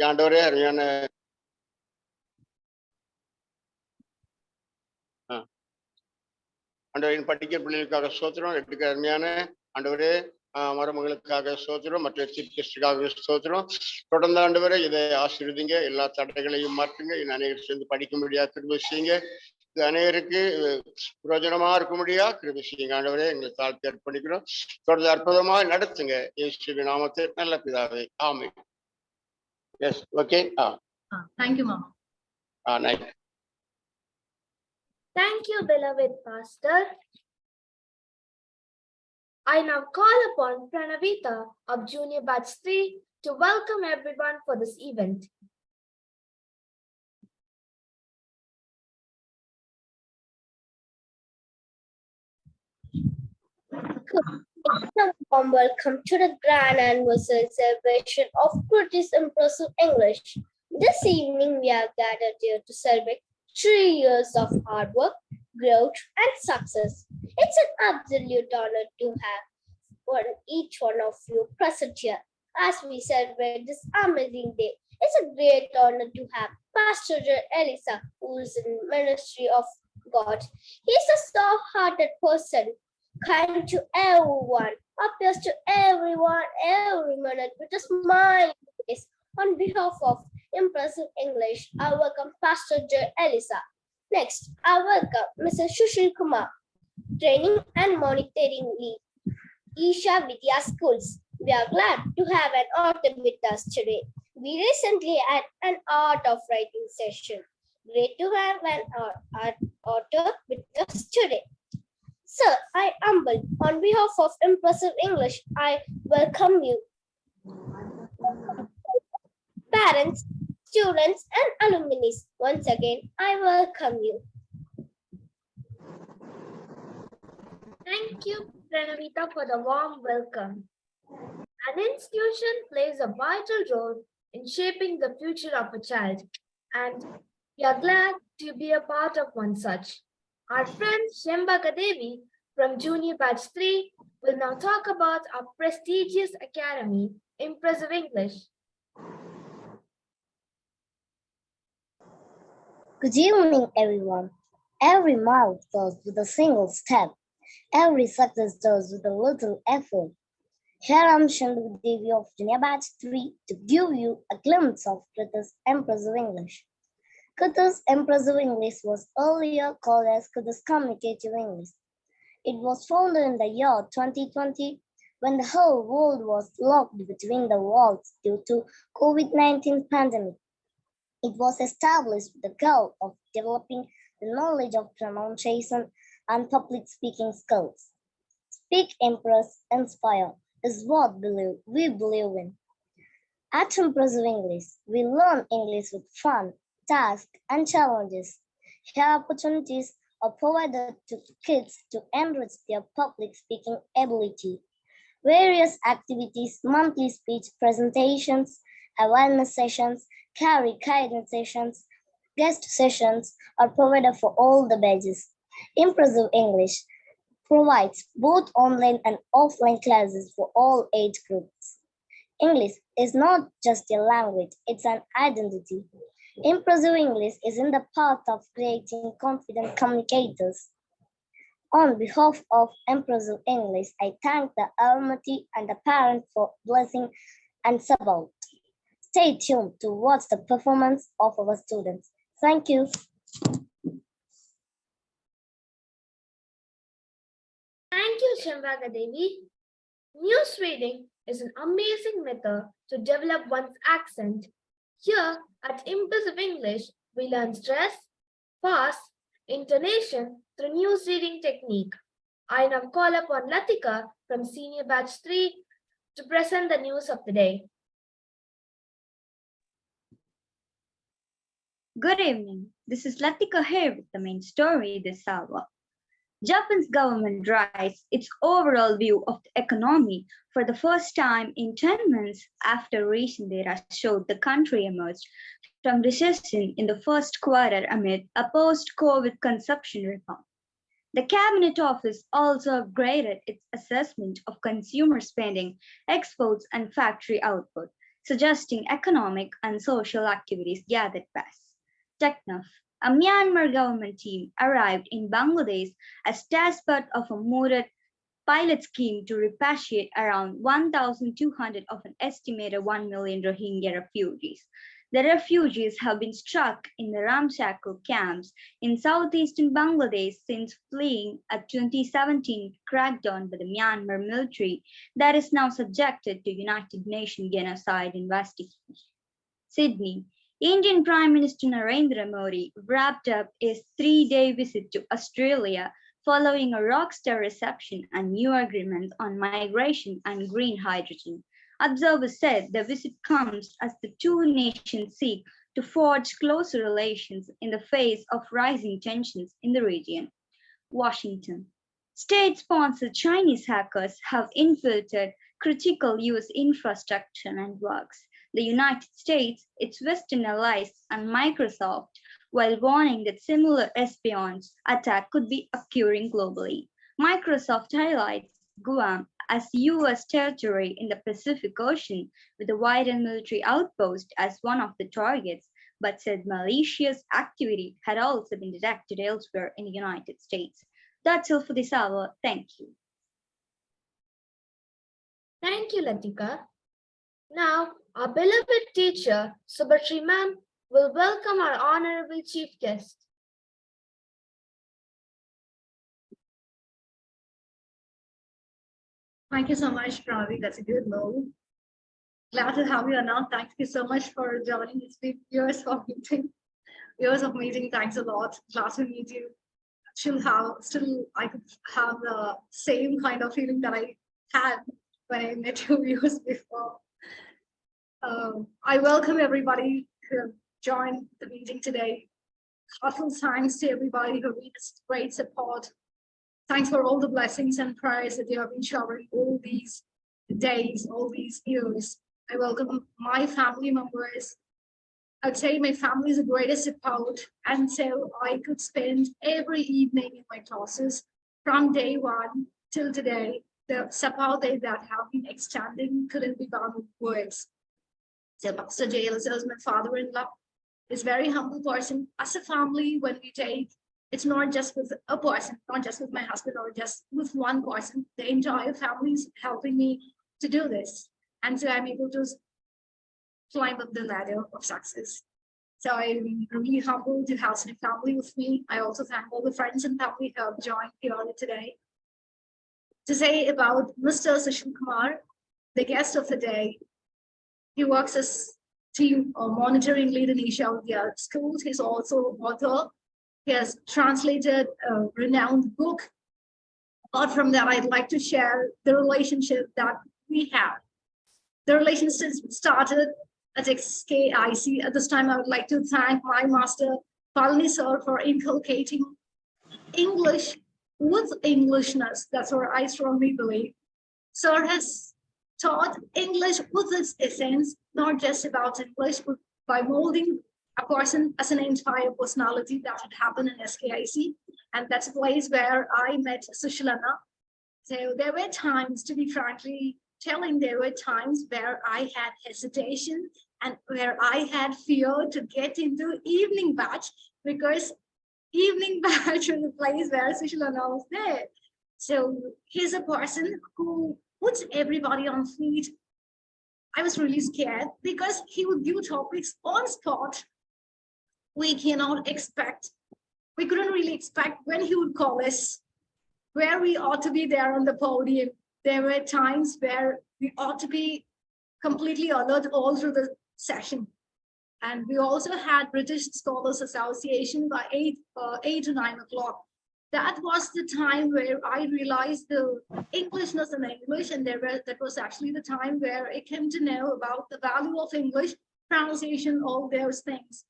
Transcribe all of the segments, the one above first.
ஆண்டவரே அருமையான ஆண்டவரின் படிக்கிற பிள்ளைகளுக்காக சோத்திரம், எடுக்க அருமையான ஆண்டவரே மருமகளுக்காக சோத்திரம், மற்ற சீஃப் கெஸ்டுக்காக சோத்திரம். தொடர்ந்து ஆண்டவரை இதை ஆசீர்வதிங்க, எல்லா தடைகளையும் மாற்றுங்க, இன்னும் அநேகர் சேர்ந்து படிக்க முடியாது கிருபை செய்யுங்க, இது அநேகருக்கு பிரயோஜனமா இருக்க முடியா கிருபை செய்யுங்க ஆண்டவரே. எங்களை தாழ்த்தி அர்ப்பணிக்கிறோம், தொடர்ந்து அற்புதமாக நடத்துங்க இயேசுவின் நாமத்தில் நல்ல பிதாவே, ஆமென். Yes, okay. Thank you, Mama. Nice. Thank you, beloved Pastor. I now call upon Pranavita of Junior Batch 3 to welcome everyone for this event. Warm welcome to the grand anniversary celebration of British Impresiv English. This evening we are gathered here to celebrate 3 years of hard work, growth, and success. It's an absolute honor to have each one of you present here as we celebrate this amazing day. It's a great honor to have Pastor J.Elisa, who is in the ministry of God. He's a soft-hearted person, kind to everyone, appears to everyone every minute with a smile on his face. On behalf of Impresiv English, I welcome Pastor J.Elisa. Next, I welcome Mr.Sushil Kumar, Training and Monitoring Lead, Isha Vidya Schools. We are glad to have an author with us today. We recently had an art of writing session. Great to have an author with us today. Sir, I humble. On behalf of Impresiv English, I welcome you. Parents, students, and alumni, once again, I welcome you. Thank you, Pranavita, for the warm welcome. An institution plays a vital role in shaping the future of a child, and we are glad to be a part of one such. Our friend Shembaka Devi from Junior Batch 3 will now talk about our prestigious academy, Impresiv English. Good evening, everyone. Every mile starts with a single step. Every success starts with a little effort. Here I am Shembaka Devi of Junior Batch 3 to give you a glimpse of Krita's Impresiv English. Krita's Impresiv English was earlier called as Krita's Communicative English. It was founded in the year 2020 when the whole world was locked between the walls due to COVID-19 pandemic. It was established with the goal of developing the knowledge of pronunciation and public speaking skills. Speak, impress, inspire is what we believe in. At Impresiv English, we learn English with fun, tasks, and challenges. Here opportunities are provided to kids to enrich their public speaking ability. Various activities, monthly speech presentations, awareness sessions, career guidance sessions, guest sessions are provided for all the batches. Impresiv English provides both online and offline classes for all age groups. English is not just a language, it's an identity. Impresiv English is in the path of creating confident communicators. On behalf of Impresiv English, I thank the Almighty and the parents for blessing and support. Stay tuned to watch the performance of our students. Thank you. Thank you, Shembaka Devi. News reading is an amazing method to develop one's accent. Here at Impresiv English, we learn stress, fast, intonation through news reading technique. I now call upon Latika from Senior Batch 3 to present the news of the day. Good evening. This is Latika here with the main story this hour. Japan's government writes its overall view of the economy for the first time in 10 months after recent data showed the country emerged from recession in the first quarter amid a post-COVID consumption rebound. The Cabinet Office also upgraded its assessment of consumer spending, exports, and factory output. suggesting economic and social activities gathered pace. Technaf, a Myanmar government team, arrived in Bangladesh as part of a mooted pilot scheme to repatriate around 1,200 of an estimated 1 million Rohingya refugees. The refugees have been stuck in the ramshackle camps in southeastern Bangladesh since fleeing a 2017 crackdown by the Myanmar military that is now subjected to United Nations genocide investigation. Sydney, Indian Prime Minister Narendra Modi wrapped up his 3-day visit to Australia following a rockstar reception and new agreements on migration and green hydrogen. Observers said the visit comes as the two nations seek to forge closer relations in the face of rising tensions in the region. Washington. State-sponsored Chinese hackers have infiltrated critical US infrastructure and works. The United States, its Western allies, and Microsoft, while warning that similar espionage attack could be occurring globally. Microsoft highlights Guam as US territory in the Pacific Ocean with a widened military outpost as one of the targets, but said malicious activity had also been detected elsewhere in the United States. That's all for this hour. Thank you. Thank you, Latika. Now, our beloved teacher, Subhashri ma'am, will welcome our honorable chief guest. Thank you so much, Pravi. That's a good move. Glad to have you now. Thank you so much for joining. It's been years of meeting. Years of meeting. Thanks a lot. Glad to meet you. I could have the same kind of feeling that I had when I met you years before. I welcome everybody who have joined the meeting today. Heartfelt thanks to everybody who gave us great support. Thanks for all the blessings and prayers that you have been showering all these days, all these years. I welcome my family members. I'd say my family is the greatest support, and so I could spend every evening in my classes from day one till today. The support that have been extending couldn't be done with words. So Pastor J.Elisa is my father-in-law. He's a very humble person. As a family, when we take, it's not just with a person, not just with my husband or just with one person. The entire family is helping me to do this. And so I'm able to climb up the ladder of success. So I'm really humbled to have such a family with me. I also thank all the friends and family who have joined here today. To say about Mr. Sushil Kumar, the guest of the day, he works as team or monitoring lead in Asia with their schools. He's also an author. He has translated a renowned book. Apart from that, I'd like to share the relationship that we have. The relationship started at XKIC. At this time, I would like to thank my master, Palani sir, for inculcating English with Englishness. That's what I strongly believe. Sir has taught English with its essence, not just about English, but by molding a person as an entire personality. That had happened in SKIC. And that's a place where I met Sushilana. So there were times, to be frankly telling, there were times where I had hesitation and where I had fear to get into evening batch, because evening batch was the place where Sushilana was there. So he's a person who puts everybody on feet. I was really scared because he would give topics on spot. We couldn't really expect when he would call us, where we ought to be there on the podium. There were times where we ought to be completely alert all through the session. And we also had British Scholars Association by 8 to 9 o'clock. That was the time where I realized the Englishness in English, and that was actually the time where I came to know about the value of English, pronunciation, all those things.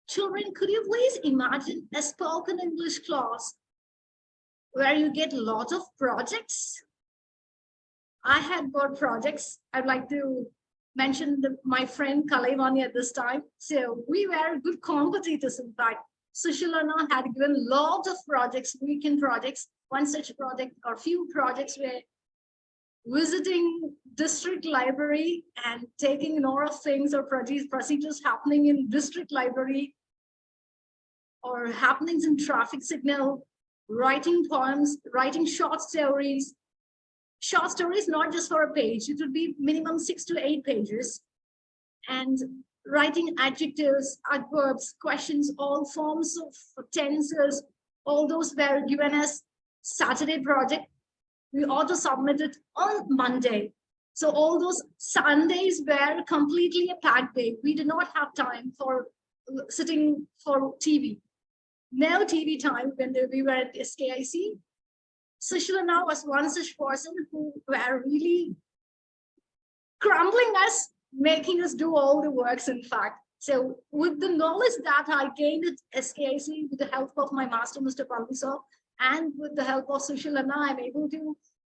Children, could you please imagine a spoken English class where you get lots of projects? I had got projects. I'd like to mention my friend Kalaivani at this time. So we were good competitors, in fact. Sushilana had given lots of projects, weekend projects. One such project or few projects were visiting district library and taking note of things or procedures happening in district library or happenings in traffic signal, writing poems, writing short stories, not just for a page, it would be minimum 6 to 8 pages, and writing adjectives, adverbs, questions, all forms of tenses, all those were given as Saturday project. We auto submitted on Monday. So all those Sundays were completely a packed day. We did not have time for sitting for TV. No TV time when we were at SKIC. Sushil and I was one such person who were really crumbling us, making us do all the works, in fact. So with the knowledge that I gained at SKIC with the help of my master, Mr.Sushil, and with the help of Sushil and I, I'm able to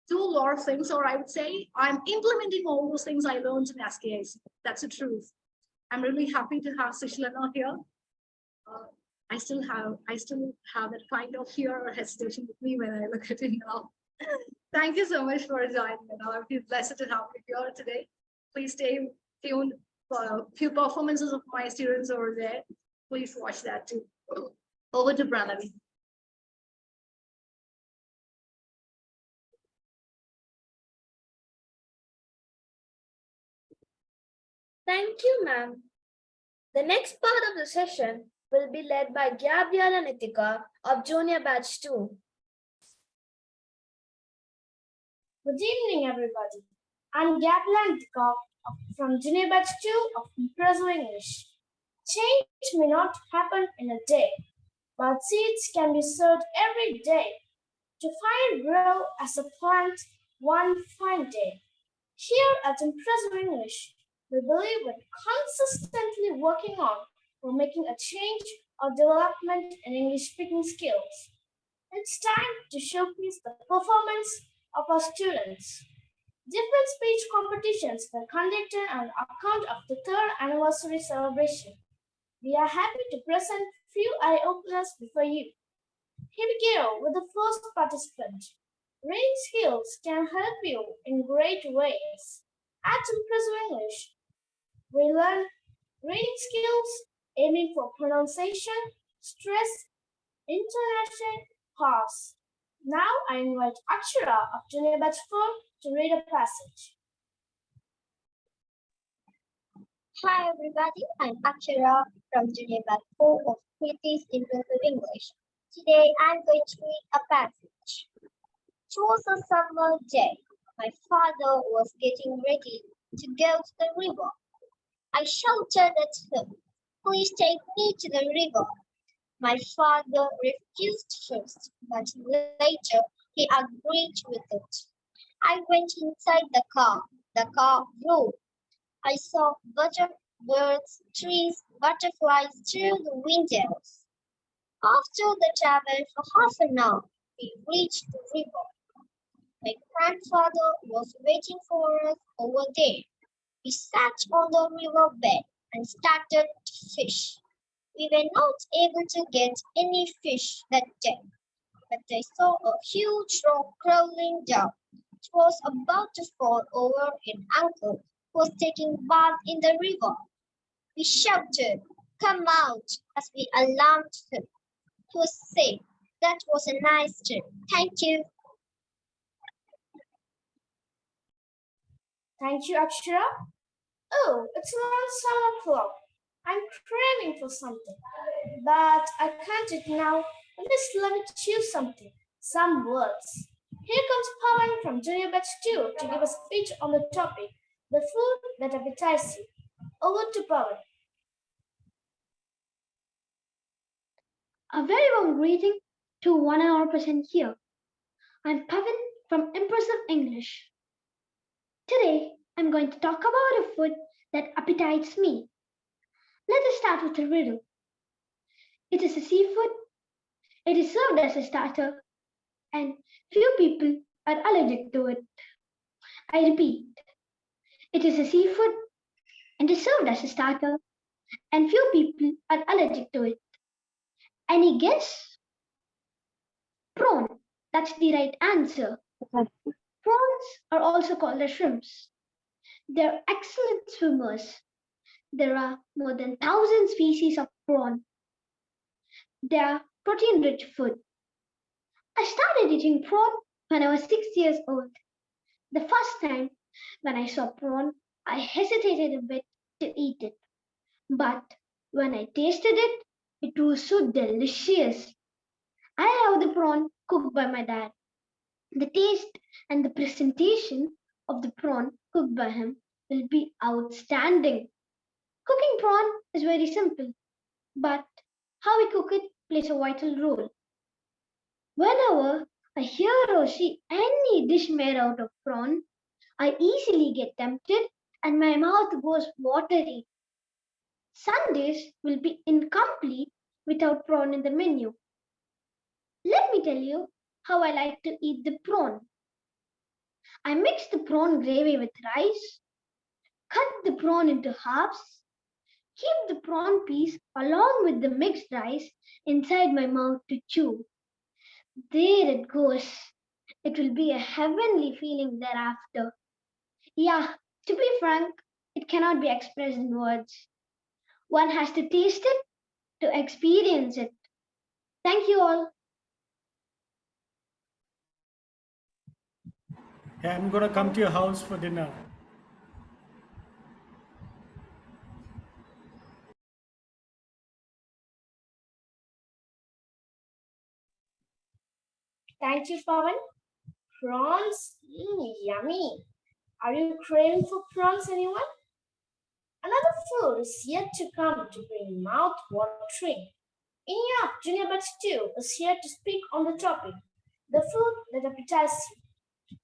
do a lot of things, or I would say I'm implementing all those things I learned in SKIC. That's the truth. I'm really happy to have Sushil and I here. I still have that kind of fear or hesitation with me when I look at it now. Thank you so much for joining me. I feel blessed to have you here today. Please stay tuned for a few performances of my students over there. Please watch that too. Over to Pranavi. Thank you, ma'am. The next part of the session will be led by Gabrielle and Nitika of Junior Batch 2. Good evening, everybody. I'm Gabrielle and Nitika from Junior Batch 2 of Impresiv English. Change may not happen in a day, but seeds can be sowed every day to find grow as a plant one fine day. Here at Impresiv English, we believe in consistently working on for making a change or development in English speaking skills. It's time to showcase the performance of our students. Different speech competitions were conducted on account of the 3rd anniversary celebration. We are happy to present few eye-openers before you. Here we go with the first participant. Reading skills can help you in great ways. At Impresiv English, we learn reading skills aiming for pronunciation, stress, intonation, pause. Now I invite Akshara of Junior Batch 4 to read a passage. Hi everybody, I'm Akshara from Junior Batch 4 of British Impresiv English. Today I'm going to read a passage. It was a summer day. My father was getting ready to go to the river. I shouted at him, "Please take me to the river." My father refused first, but later he agreed with it. I went inside the car. The car flew. I saw birds, trees, butterflies through the windows. After the travel for half an hour, we reached the river. My grandfather was waiting for us over there. We sat on the riverbed and started to fish. We were not able to get any fish that day, but I saw a huge rock crawling down. It was about to fall over an uncle who was taking a bath in the river. We shouted, "Come out," as we alarmed him. He was safe. That was a nice trip. Thank you. Thank you, Akshara. Oh, it's around 7 o'clock. I'm craving for something, but I can't eat now. Just let me choose something, some words. Here comes Pawan from Junior Batch 2 to give a speech on the topic, the food that appetizes you. Over to Pawan. A very warm greeting to 100% here. I'm Pavan from Impresiv English. Today, I'm going to talk about a food that appetites me. Let us start with a riddle. It is a seafood. It is served as a starter, and few people are allergic to it. I repeat, it is a seafood and is served as a starter, and few people are allergic to it. Any guess? Prawn. That's the right answer. Prawns are also called as shrimps. They're excellent swimmers. There are more than 1,000 species of prawn. They are protein-rich food. I started eating prawn when I was 6 years old. The first time when I saw prawn, I hesitated a bit to eat it. But when I tasted it, it was so delicious. I love the prawn cooked by my dad. The taste and the presentation of the prawn cooked by him will be outstanding. Cooking prawn is very simple, but how we cook it plays a vital role. Whenever I hear or see any dish made out of prawn, I easily get tempted and my mouth goes watery. Sundays will be incomplete without prawn in the menu. Let me tell you how I like to eat the prawn. I mix the prawn gravy with rice, cut the prawn into halves, keep the prawn piece along with the mixed rice inside my mouth to chew. There it goes. It will be a heavenly feeling thereafter. Yeah, to be frank, it cannot be expressed in words. One has to taste it to experience it. Thank you all. Hey, I'm gonna come to your house for dinner. Thank you, Pawan. Prawns? Yummy. Are you craving for prawns, anyone? Another food is yet to come to bring mouth-watering. Inya Junior Batch 2 is here to speak on the topic, the food that appetizes you.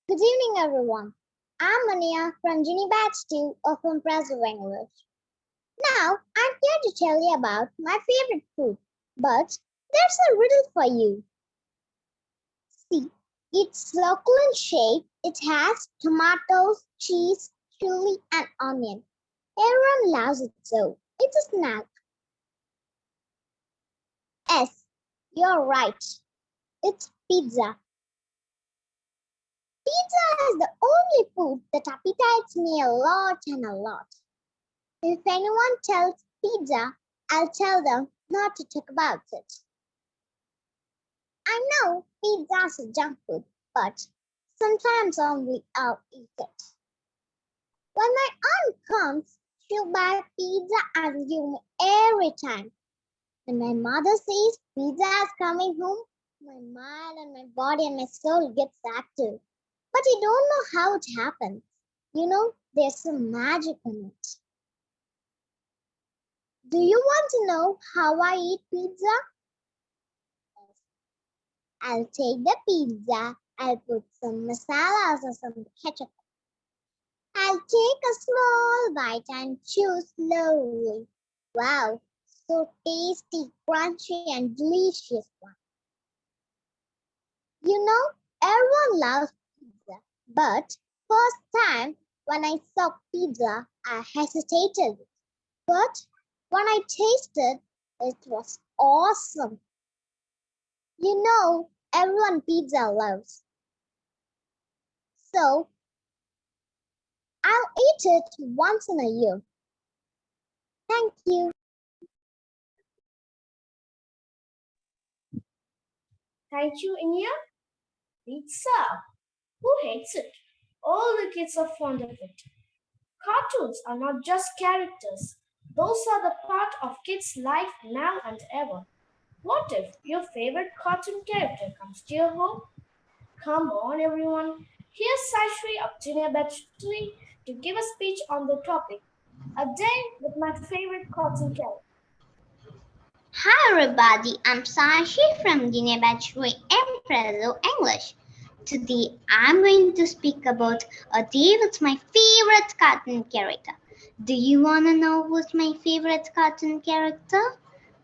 Good evening, everyone. I'm Mania from Junior Batch 2 of Impresiv English. Now, I'm here to tell you about my favorite food, but there's a riddle for you. See, it's circular shape. It has tomatoes, cheese, chili, and onion. Everyone loves it so. It's a snack. Yes, you're right. It's pizza. Pizza is the only food that appetites me a lot and a lot. If anyone tells pizza, I'll tell them not to talk about it. I know pizza's a junk food, but sometimes only I'll eat it. When my aunt comes, she'll buy pizza and give me every time. When my mother says pizza is coming home, my mind and my body and my soul gets active. But I don't know how it happens. You know, there's some magic in it. Do you want to know how I eat pizza? I'll take the pizza, I'll put some masalas or some ketchup. I'll take a small bite and chew slowly. Wow, so tasty, crunchy, and delicious one. You know, everyone loves pizza, but first time when I saw pizza, I hesitated. But when I tasted, it was awesome. You know, everyone pizza loves. So, I'll eat it once in a year. Thank you. Thank you, Inya. Pizza. Who hates it? All the kids are fond of it. Cartoons are not just characters. Those are the part of kids' life now and ever. What if your favorite cartoon character comes to your home? Come on, everyone. Here's Sashri of Junior Batch 3 to give a speech on the topic, A Day with My Favorite Cartoon Character. Hi everybody, I'm Sashi from Junior Batch 3 Impresiv English. Today I'm going to speak about a day with my favorite cartoon character. Do you want to know who's my favorite cartoon character?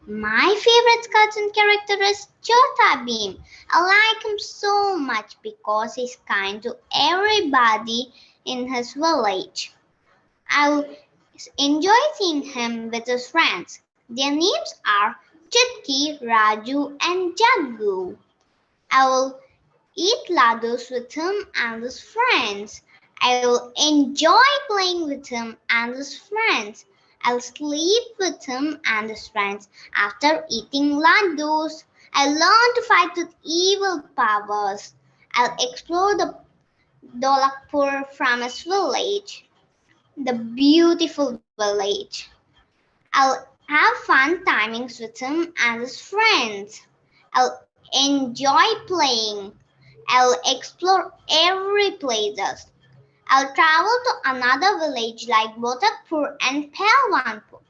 My favorite cartoon character is Chota Beam. I like him so much because he's kind to everybody in his village. I enjoy seeing him with his friends. Their names are Chutki, Raju, and Jaggu. I will eat laddus with him and his friends. I will enjoy playing with him and his friends. I'll sleep with him and his friends after eating laddus. I learn to fight with evil powers. I'll explore the Dolakpur from his village, the beautiful village. I'll have fun timings with him and his friends. I'll enjoy playing. I'll explore every places. I'll travel to another village like Botakpur and Pelwanpur.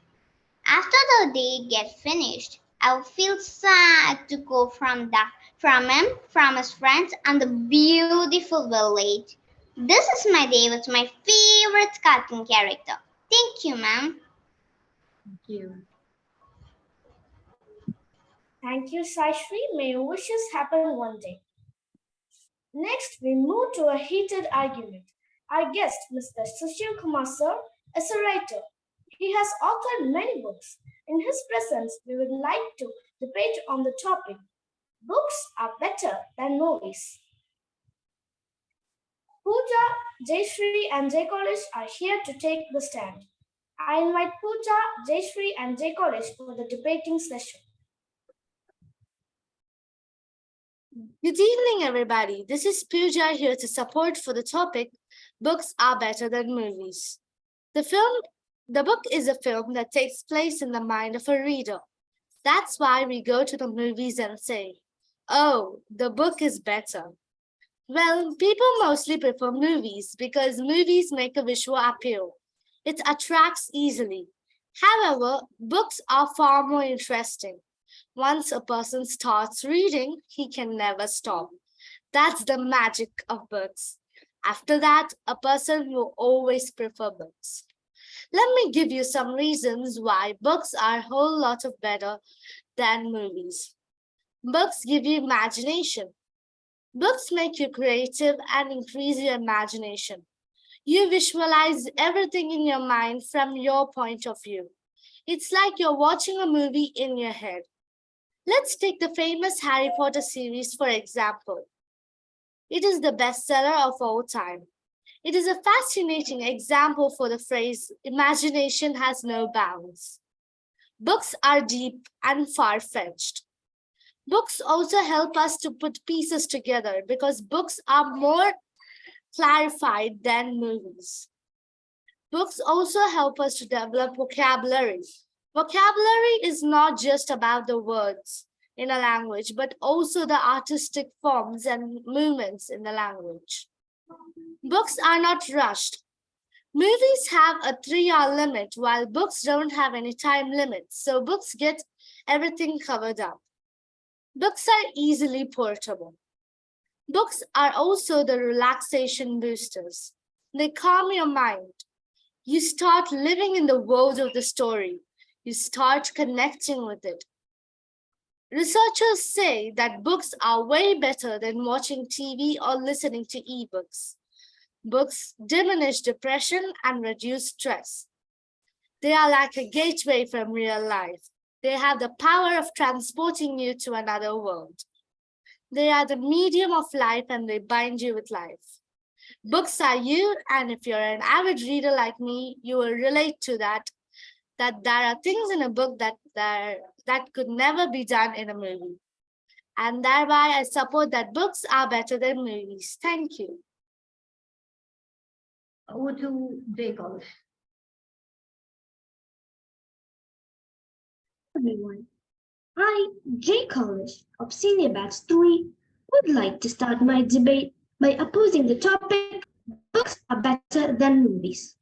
After the day gets finished, I'll feel sad to go from him, from his friends, and the beautiful village. This is my day with my favorite cartoon character. Thank you, ma'am. Thank you. Thank you, Saishri. May your wishes happen one day. Next, we move to a heated argument. Our guest, Mr. Sushil Kumar sir, is a writer. He has authored many books. In his presence, we would like to debate on the topic, books are better than movies. Pooja, Jayashree, and Jay College are here to take the stand. I invite Pooja, Jayashree, and Jay College for the debating session. Good evening, everybody. This is Pooja here to support for the topic, books are better than movies. The book is a film that takes place in the mind of a reader. That's why we go to the movies and say, oh, the book is better. Well, people mostly prefer movies because movies make a visual appeal. It attracts easily. However, books are far more interesting. Once a person starts reading, he can never stop. That's the magic of books. After that, a person will always prefer books. Let me give you some reasons why books are a whole lot of better than movies. Books give you imagination. Books make you creative and increase your imagination. You visualize everything in your mind from your point of view. It's like you're watching a movie in your head. Let's take the famous Harry Potter series for example. It is the bestseller of all time. It is a fascinating example for the phrase, imagination has no bounds. Books are deep and far-fetched. Books also help us to put pieces together because books are more clarified than movies. Books also help us to develop vocabulary. Vocabulary is not just about the words in a language, but also the artistic forms and movements in the language. Books are not rushed. Movies have a 3-hour limit, while books don't have any time limit, so books get everything covered up. Books are easily portable. Books are also the relaxation boosters. They calm your mind. You start living in the world of the story. You start connecting with it. Researchers say that books are way better than watching TV or listening to ebooks. Books diminish depression and reduce stress. They are like a gateway from real life. They have the power of transporting you to another world. They are the medium of life and they bind you with life. Books are you, and if you're an avid reader like me, you will relate to that there are things in a book that could never be done in a movie. And thereby I support that books are better than movies. Thank you. Over to Jay College. Everyone. I, J. College of Senior Batch 3, would like to start my debate by opposing the topic, books are better than movies.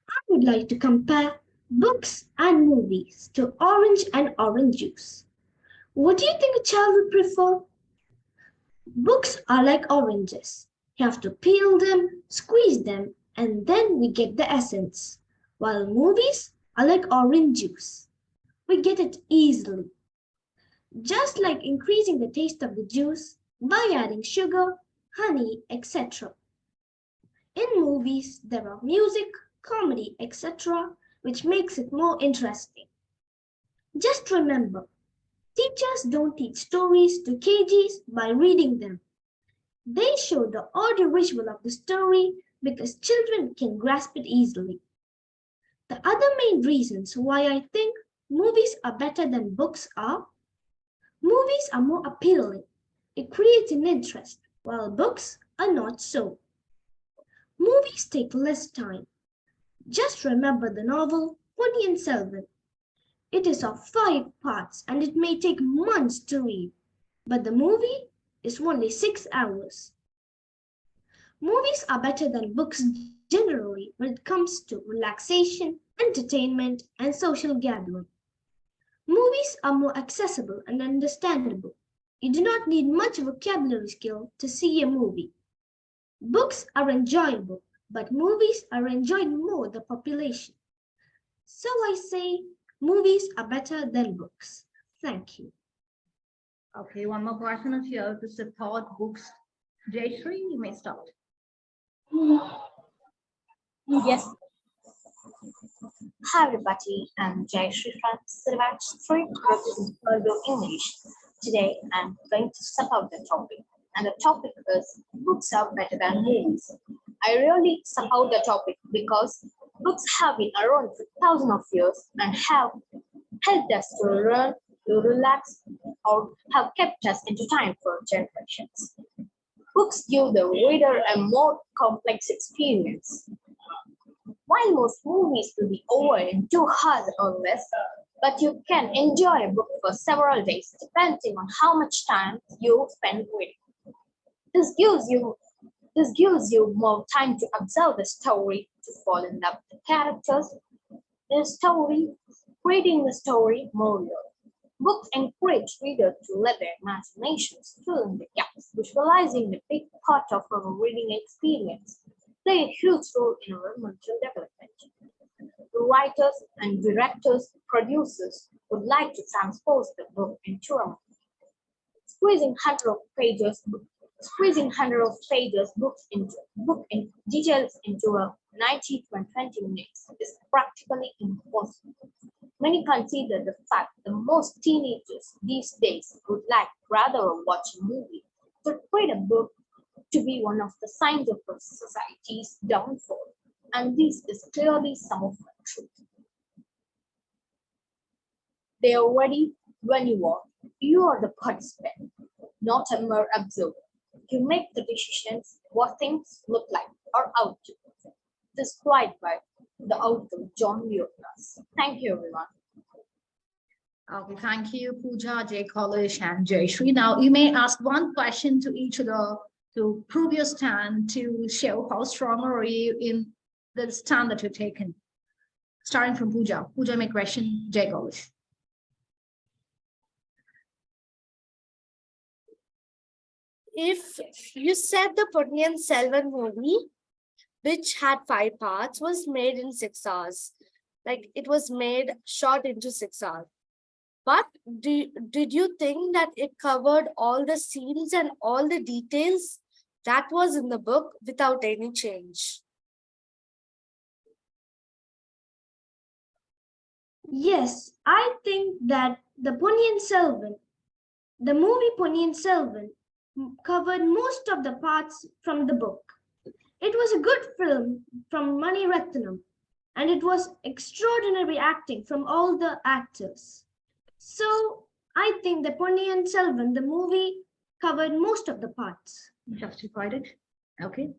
I would like to compare books and movies to orange and orange juice. What do you think a child would prefer? Books are like oranges. You have to peel them, squeeze them, and then we get the essence. While movies are like orange juice. We get it easily. Just like increasing the taste of the juice by adding sugar, honey, etc. In movies, there are music, comedy, etc., which makes it more interesting. Just remember, teachers don't teach stories to KGs by reading them. They show the audio visual of the story because children can grasp it easily. The other main reasons why I think movies are better than books are: movies are more appealing. It creates an interest, while books are not so. Movies take less time. Just remember the novel Ponniyin Selvan. It is of 5 parts and it may take months to read, but the movie is only 6 hours. Movies are better than books generally when it comes to relaxation, entertainment, and social gathering. Movies are more accessible and understandable. You do not need much vocabulary skill to see a movie. Books are enjoyable, but movies are enjoyed more the population. So I say movies are better than books. Thank you. Okay, one more question is here to support books. Jayashree, you may start. Yes. Hi everybody, I'm J.Elisa from Syllabus 3 representing Urdu English. Today I'm going to support the topic, and the topic is books are better than movies. I really support the topic because books have been around for thousands of years and have helped us to learn, to relax, or have kept us entertained for generations. Books give the reader a more complex experience. While most movies will be over in 2 hours or less, but you can enjoy a book for several days depending on how much time you spend reading. This gives you more time to observe the story, to fall in love with the characters, the story, creating the story more real. Books encourage readers to let their imaginations fill in the gaps, visualizing a big part of our reading experience. Play a huge role in our mental development. The writers and directors, producers would like to transpose the book into a movie. Squeezing hundred of pages book in details into a 90 to 20 minutes is practically impossible. Many consider the fact that most teenagers these days would like rather watch a movie, but read a book to be one of the signs of our society's downfall, and this is clearly some of the truth. They are ready when you are. You are the participant, not a mere observer. You make the decisions what things look like or out to be. Described by the author John Leonas. Thank you, everyone. Okay, thank you, Pooja, Jay College, and Jayashree. Now, you may ask one question to each of the to prove your stand, to show how strong are you in the stand that you've taken. Starting from Pooja. Pooja, may question Jay College. If you said the Ponniyin Selvan movie, which had 5 parts, was made in 6 hours. Like it was made short into 6 hours. But did you think that it covered all the scenes and all the details that was in the book without any change? Yes, I think that the movie Ponniyin Selvan covered most of the parts from the book. It was a good film from Mani Ratnam, and it was extraordinary acting from all the actors. So I think the Ponniyin Selvan, the movie, covered most of the parts. Justified it. Okay.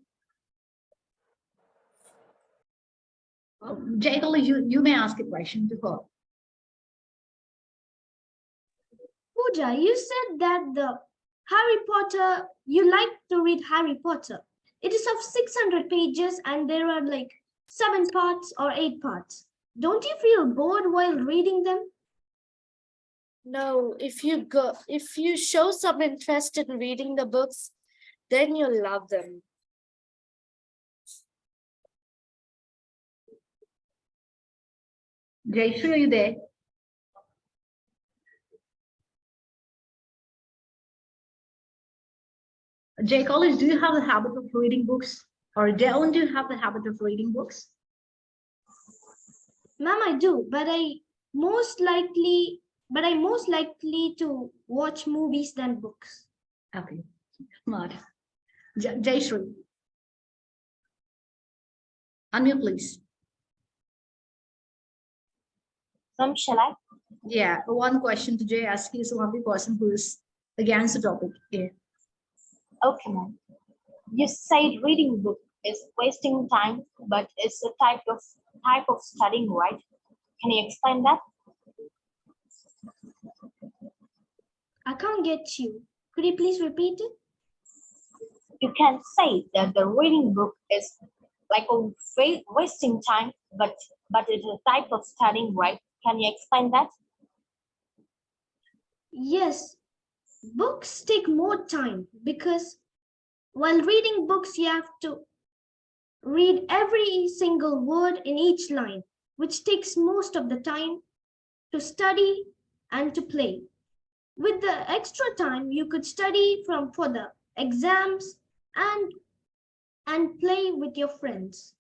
Jay College, you may ask a question to her. Pooja, you said that the Harry Potter, you like to read Harry Potter. It is of 600 pages and there are like 7 parts or 8 parts. Don't you feel bored while reading them? No, if you show some interest in reading the books, then you'll love them. Jayashree, are you there? Jay College, do you have the habit of reading books? Or do you have the habit of reading books? Ma'am, I do, but I But I'm most likely to watch movies than books. Okay, smart. Jayashree. Unmute, please. Shall I? Yeah, one question to Jay. Ask is one of the person who is against the topic. Yeah. Okay, ma'am. You said reading book is wasting time, but it's a type of studying, right? Can you explain that? I can't get you. Could you please repeat it? You can say that the reading book is like a wasting time, but it's a type of studying, right? Can you explain that? Yes, books take more time because while reading books, you have to read every single word in each line, which takes most of the time to study and to play. With the extra time, you could study for the exams and play with your friends.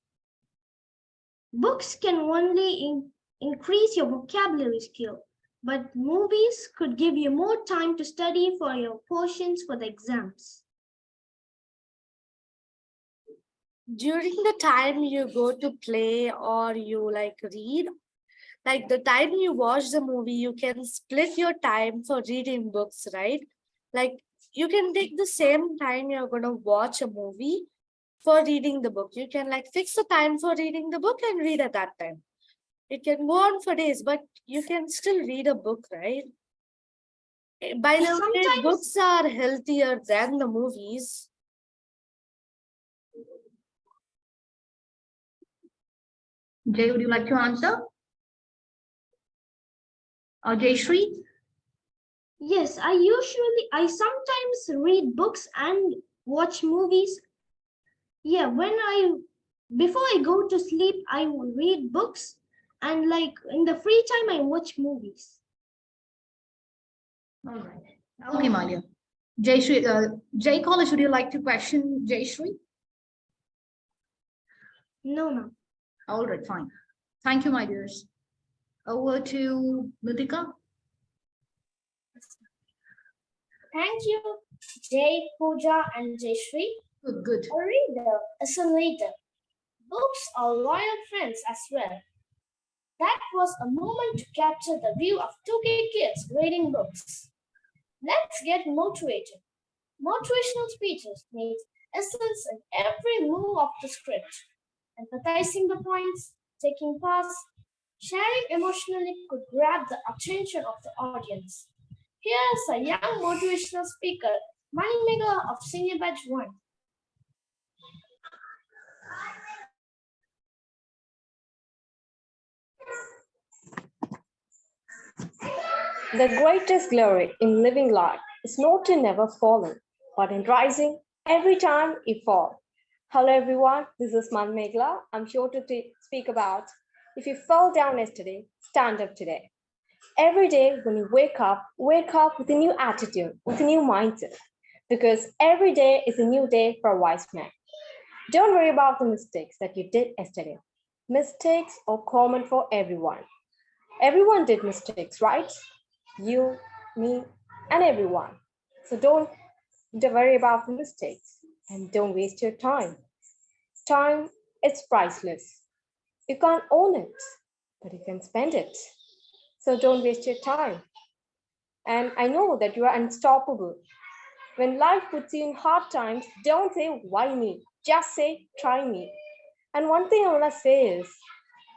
Books can only increase your vocabulary skill, but movies could give you more time to study for your portions for the exams. During the time you go to play or you read, like the time you watch the movie, you can split your time for reading books, right? Like you can take the same time you're going to watch a movie for reading the book. You can fix the time for reading the book and read at that time. It can go on for days, but you can still read a book, right? By the way, Sometimes books are healthier than the movies. Jay, would you like to answer? Or Jayashree? Yes, I sometimes read books and watch movies. Yeah, before I go to sleep, I will read books and in the free time, I watch movies. All right. Okay, Malia. Jayashree, Jay College, would you like to question Jayashree? No. All right, fine. Thank you, my dears. Over to Nitika. Thank you, Jay, Pooja, and Jayashree. Good. A reader is a leader. Books are loyal friends as well. That was a moment to capture the view of 2K kids reading books. Let's get motivated. Motivational speeches need essence in every move of the script. Emphasizing the points, taking pause, sharing emotionally could grab the attention of the audience. Here's a young motivational speaker, Moneymaker of Senior Batch 1. The greatest glory in living life is not in never falling, but in rising every time you fall. Hello everyone, this is Megla. I'm here to speak about if you fell down yesterday, stand up today. Every day when you wake up with a new attitude, with a new mindset, because every day is a new day for a wise man. Don't worry about the mistakes that you did yesterday. Mistakes are common for everyone. Everyone did mistakes, right? You, me, and everyone. So don't worry about the mistakes and don't waste your time. Time is priceless. You can't own it, but you can spend it. So don't waste your time. And I know that you are unstoppable. When life puts you in hard times, don't say, why me? Just say, try me. And one thing I want to say is,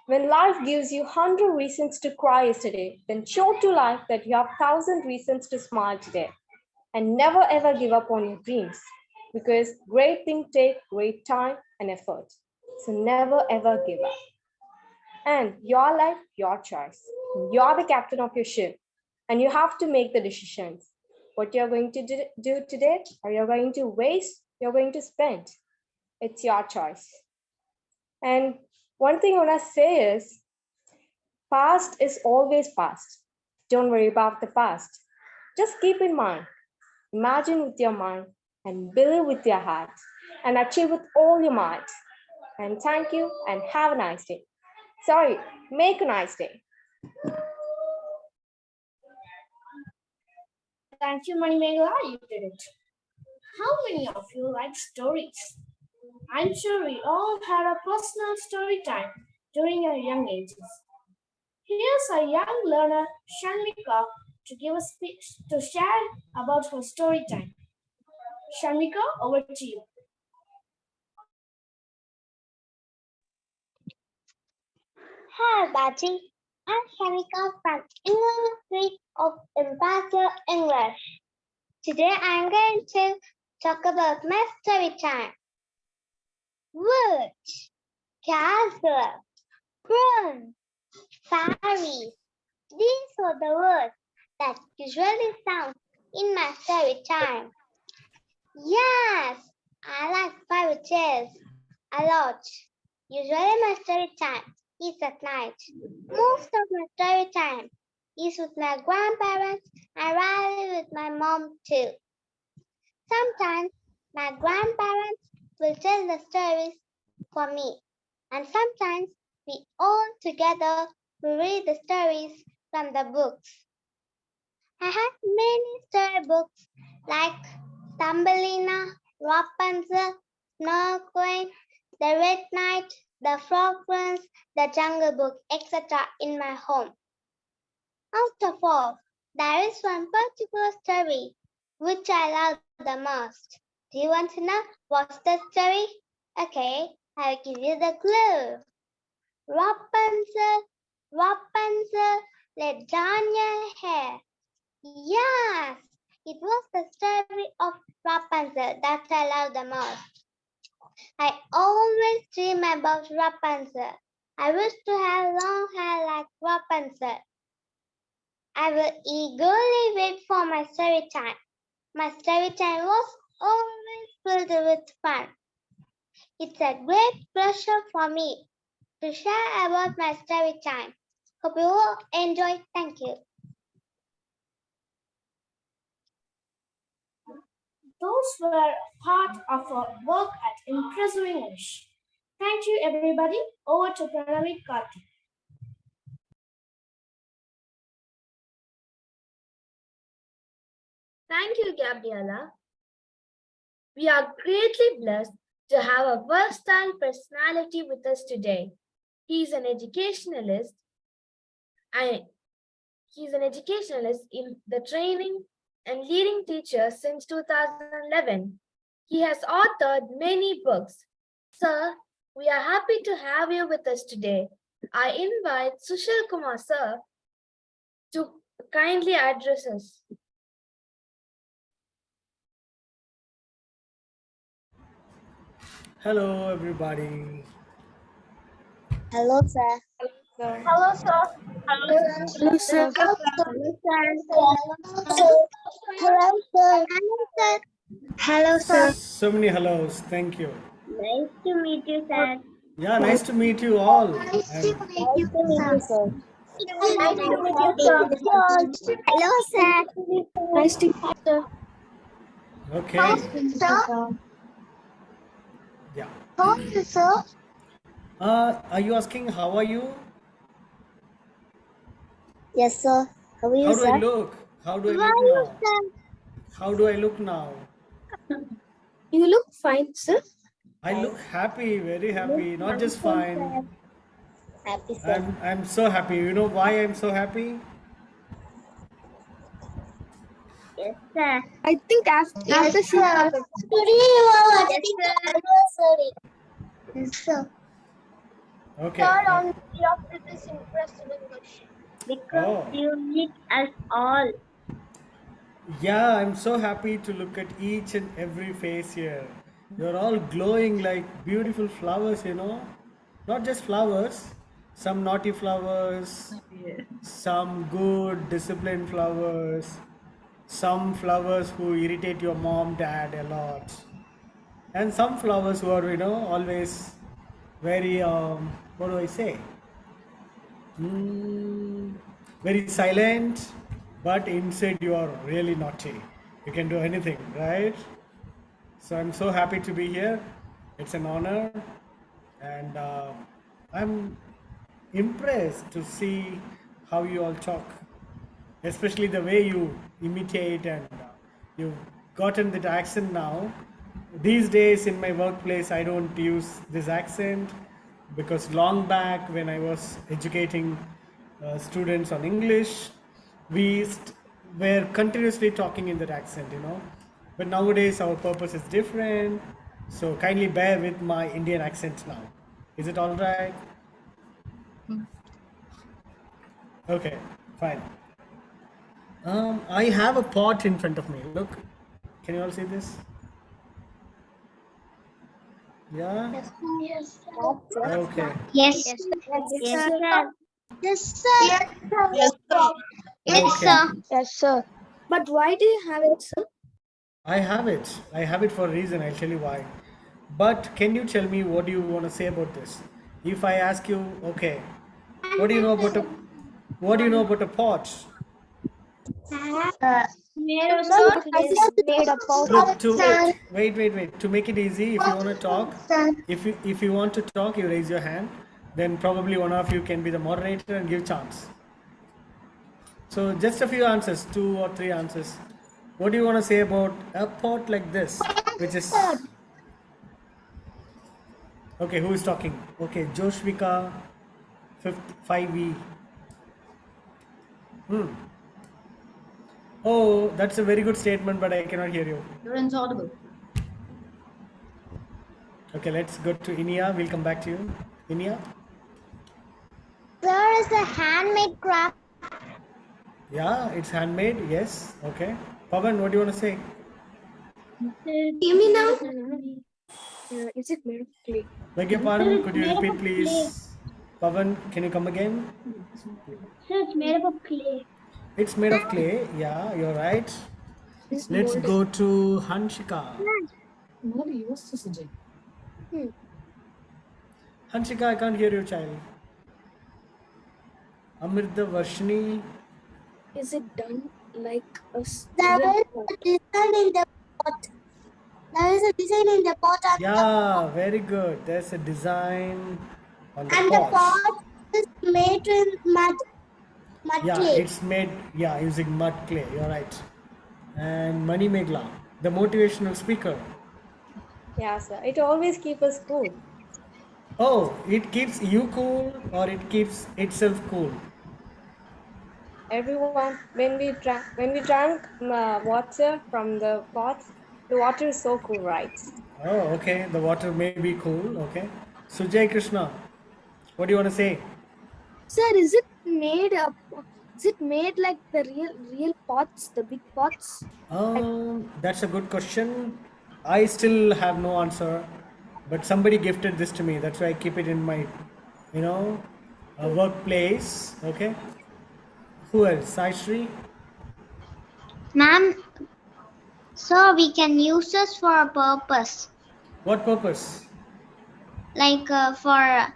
when life gives you 100 reasons to cry yesterday, then show to life that you have 1,000 reasons to smile today. And never ever give up on your dreams, because great things take great time and effort. So never ever give up. And your life, your choice. You're the captain of your ship, and you have to make the decisions. What you're going to do today, or you're going to waste, you're going to spend. It's your choice. And one thing I want to say is, past is always past. Don't worry about the past. Just keep in mind, imagine with your mind, and believe with your heart, and achieve with all your might. And thank you, and have a nice day. Sorry, make a nice day. Thank you, Manimegla. You did it. How many of you like stories? I'm sure we all had a personal story time during our young ages. Here's a young learner, Shanmika, to give a speech to share about her story time. Shanmika, over to you. Hi, everybody. I'm Shamika from English Week of Impresiv English. Today I'm going to talk about my story time. Woods, castle, prune, fairies. These are the words that usually sound in my story time. Yes, I like fairy tales a lot. Usually my story time is at night. Most of my story time is with my grandparents and rarely with my mom too. Sometimes my grandparents will tell the stories for me, and sometimes we all together will read the stories from the books. I have many storybooks like Thumbelina, Rapunzel, Snow Queen, The Red Knight, The Frog Prince, The Jungle Book, etc. in my home. Out of all, there is one particular story which I love the most. Do you want to know what's the story? Okay, I'll give you the clue. Rapunzel, Rapunzel, let down your hair. Yes, it was the story of Rapunzel that I love the most. I always dream about Rapunzel. I wish to have long hair like Rapunzel. I will eagerly wait for my story time. My story time was always filled with fun. It's a great pleasure for me to share about my story time. Hope you all enjoy. Thank you. Those were part of our work at Impresiv English. Thank you, everybody. Over to Pranavi Karthik. Thank you, Gabriela. We are greatly blessed to have a versatile personality with us today. He is an educationalist in the training and leading teacher since 2011. He has authored many books. Sir, we are happy to have you with us today. I invite Sushil Kumar, sir, to kindly address us. Hello, everybody. Hello, sir. Hello, sir. Hello, sir. Hello, sir. Hello, sir. So many hellos. Thank you. Nice to meet you, sir. Yeah, nice to meet you all. Nice to meet you, sir. Nice to meet you, sir. Hello, sir. Nice to meet you, sir. Okay. Sir. Yeah. How are you, sir? Are you asking how are you? Yes, sir. How are you, How do I sir? look? How do I How look are you, now? sir? How do I look now? You look fine, sir. I look happy, very happy. Not just fine. Happy, sir. I'm so happy. You know why I'm so happy? Yes, sir. I think after she today anniversary. Yes, sir. Okay. Third on the of this Impresiv English. Because Oh. you meet us all. Yeah, I'm so happy to look at each and every face here. You're all glowing like beautiful flowers, you know. Not just flowers, some naughty flowers, some good, disciplined flowers, some flowers who irritate your mom, dad a lot, and some flowers who are, you know, always very, what do I say? Mm, very silent, but inside you are really naughty. You can do anything, right? So I'm so happy to be here. It's an honor, and I'm impressed to see how you all talk. especially the way you imitate and you've gotten that accent now. These days in my workplace, I don't use this accent because long back when I was educating students on English, were continuously talking in that accent, But nowadays our purpose is different, so kindly bear with my Indian accent now. Is it all right? Okay, fine. I have a pot in front of me. Look, can you all see this? Yeah. Yes. Okay. Yes. Yes, Yes, sir. sir. Yes, sir. Yes, sir. Yes, Okay. sir. Yes, sir. But why do you have it, sir? I have it. I have it for a reason. I'll tell you why. But can you tell me what do you want to say about this? If I ask you, okay, what do you know about a pot? Sir, it is made up of. Look, wait. To make it easy, if you want to talk, if you want to talk, you raise your hand. Then probably one of you can be the moderator and give chance. So just a few answers, 2 or 3 answers. What do you want to say about a pot like this, which is okay? Who is talking? Okay, Joshvika, 5E. Oh, that's a very good statement, but I cannot hear you. You're inaudible. Okay, let's go to Inia. We'll come back to you. Inia? There is a handmade craft. Yeah, it's handmade. Yes. Okay. Pavan, what do you want to say? Hear me now? Is it made of clay? Beg your pardon, could you repeat, please? Pavan, can you come again? Sir, it's made up of clay. It's made of clay. Yeah, you're right. Let's go to Hanshika. Hanshika, I can't hear you, child. Amrita Varshini. Is it done like a There is a design in the pot. There is a design in the pot Yeah, very good. There's a design on the and the pot. pot is made in mud Yeah, clay. it's made, using mud clay. You're right. And Mani Megla, the motivational speaker. Yeah, sir. It always keeps us cool. Oh, it keeps you cool or it keeps itself cool? Everyone, when we drank water from the pot, the water is so cool, right? Oh, okay. The water may be cool. Okay. Sujay Krishna, what do you want to say? Sir, is it made up? Is it made like the real pots, the big pots? That's a good question. I still have no answer, but somebody gifted this to me. That's why I keep it in my, workplace. Okay. Who else? Sai Shri? Ma'am, so we can use this for a purpose, What purpose? like for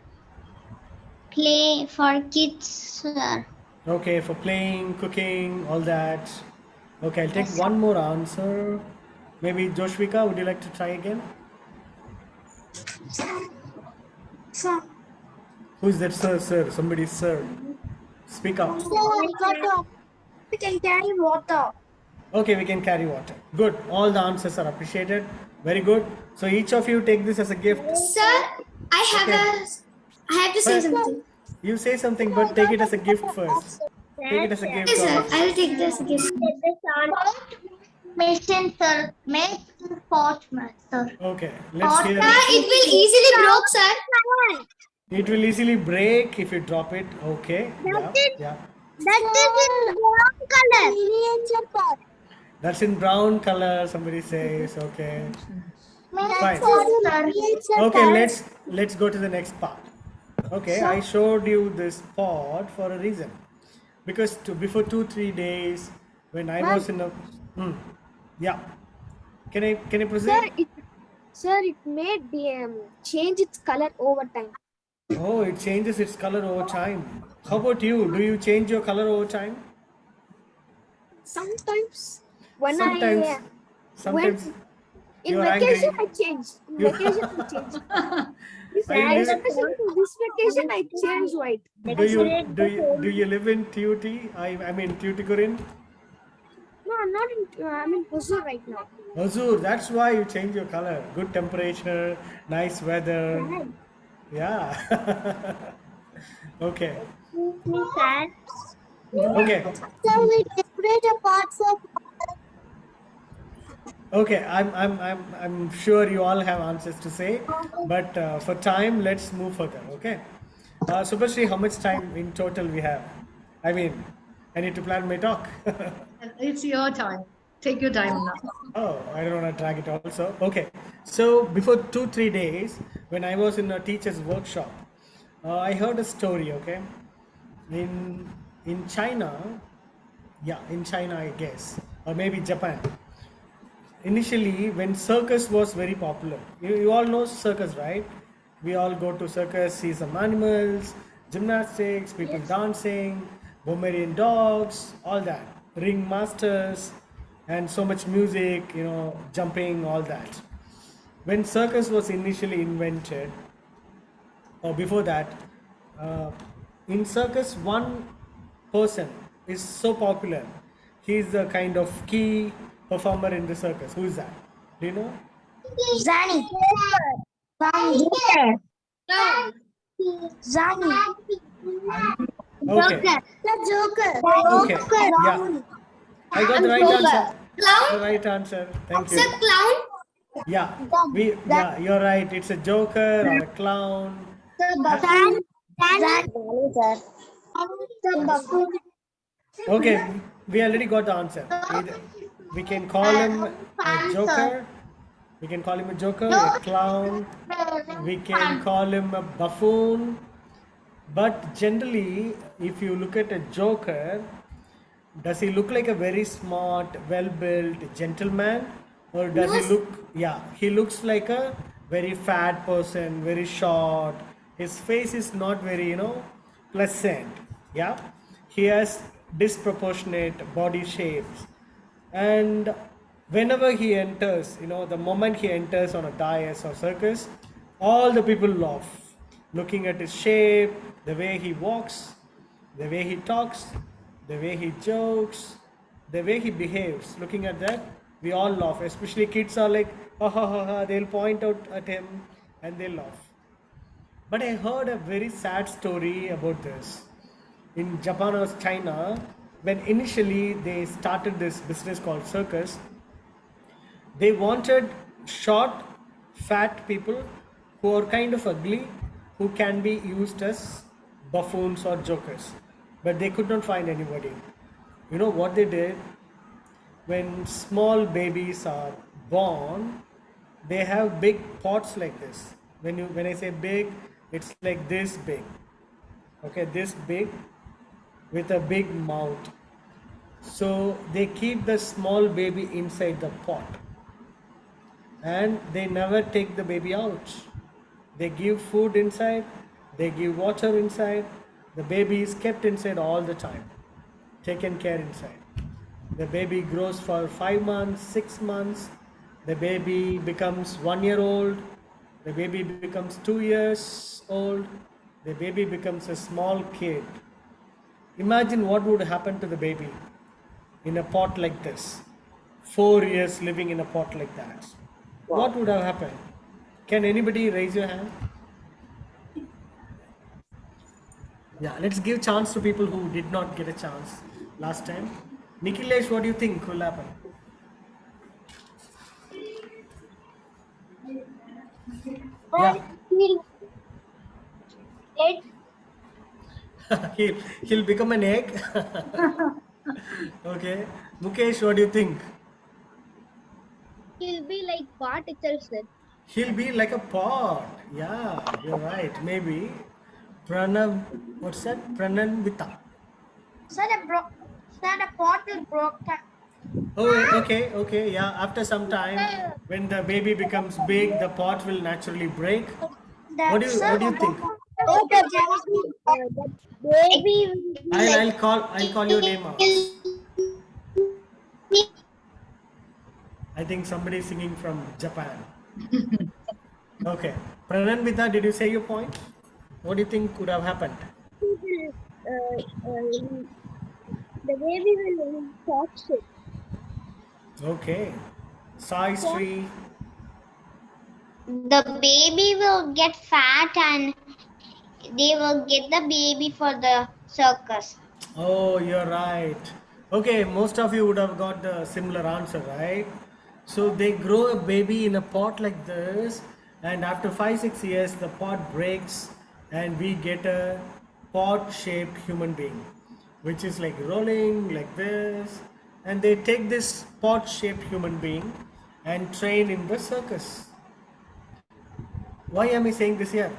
play for kids, sir. Okay, for playing, cooking, all that. Okay, I'll take Yes, one more answer. Maybe Joshvika, would you like to try again? Sir, Who's that, sir? Somebody, sir. Speak up. we can carry water. Okay, we can carry water. Good. All the answers are appreciated. Very good. So each of you take this as a gift. Sir, I have to say Well, something. You say something, but take it as a gift first. Take it as a gift. Yes, sir, Or I'll take this gift. Machine, sir. Make pot, sir. okay, let's hear. It will easily broke, sir. It will easily break if you drop it. Okay. Yeah. That is in brown color. Miniature pot. That's in brown color. Somebody says. Okay. Fine. Miniature Okay. Let's go to the next part. Okay. I showed you this pot for a reason, because before 2-3 days when I was in a. Yeah. Can I proceed? Sir, it may change its color over time. Oh, it changes its color over time. How about you? Do you change your color over time? Sometimes when Sometimes in you're vacation angry. I change. In vacation I change. Are you living? This vacation I changed white. Do you live in TUT? I mean Tuticorin? No, I'm not in. I'm in Hosur right now. Azur, that's why you change your color. Good temperature, nice weather. Yeah. Okay. Okay. So we decorate a parts of Okay. I'm sure you all have answers to say, but for time, let's move further. Okay. Subhashri, how much time in total we have? I mean, I need to plan my talk. It's your time. Take your time now. Oh, I don't want to drag it also. Okay. So before 2-3 days, when I was in a teacher's workshop, I heard a story. Okay, in China, yeah, in China, I guess, or maybe Japan. Initially, when circus was very popular, you all know circus, right? We all go to circus, see some animals, gymnastics, people dancing, Bomerian dogs, all that, ring masters, and so much music, jumping, all that. When circus was initially invented, or before that, uh, in circus, one person is so popular. He is the kind of key performer in the circus. Who is that? Do you know? Zani. Zani. Okay. The Joker. Okay. Yeah. I got the right answer. The right answer. Thank you. Clown. Yeah. Yeah, you're right. It's a joker or a clown. Okay, we already got the answer. We can call him a joker. We can call him a joker, a clown. We can call him a buffoon. But generally, if you look at a joker, does he look like a very smart, well-built gentleman? Or does he look, yeah, he looks like a very fat person, very short. His face is not very, pleasant. Yeah. He has disproportionate body shapes. And whenever he enters, the moment he enters on a dais or circus, all the people laugh, looking at his shape, the way he walks, the way he talks, the way he jokes, the way he behaves. Looking at that, we all laugh. Especially kids are like, ha ha ha ha, they'll point out at him and they'll laugh. But I heard a very sad story about this. In Japan or China, when initially they started this business called circus, they wanted short, fat people who are kind of ugly, who can be used as buffoons or jokers. But they could not find anybody. You know what they did? When small babies are born, they have big pots like this. When I say big, it's like this big. Okay, this big with a big mouth. So they keep the small baby inside the pot and they never take the baby out. They give food inside, they give water inside. The baby is kept inside all the time, taken care inside. The baby grows for 5 months, 6 months. The baby becomes 1 year old. The baby becomes 2 years old. The baby becomes a small kid. Imagine what would happen to the baby in a pot like this. 4 years living in a pot like that. What would have happened? Can anybody raise your hand? Yeah, let's give chance to people who did not get a chance last time. Nikhilesh, what do you think will happen? Yeah. He'll become an egg. Okay. Mukesh, what do you think? He'll be like what itself said. He'll be like a pot. Yeah, you're right. Maybe. Pranav, what's that? Prananvita. Said a bottle broke down. Oh, okay. Yeah, after some time, when the baby becomes big, the pot will naturally break. What do you think? Baby. I'll call your name out. I think somebody is singing from Japan. Okay. Prananvita, did you say your point? What do you think could have happened? The baby will talk shit. Okay. Sai Sri. The baby will get fat and they will get the baby for the circus. Oh, you're right. Okay, most of you would have got the similar answer, right? So they grow a baby in a pot like this, and after 5 6 years, the pot breaks, and we get a pot shaped human being, which is like rolling like this. And they take this pot shaped human being and train in the circus. Why am I saying this here?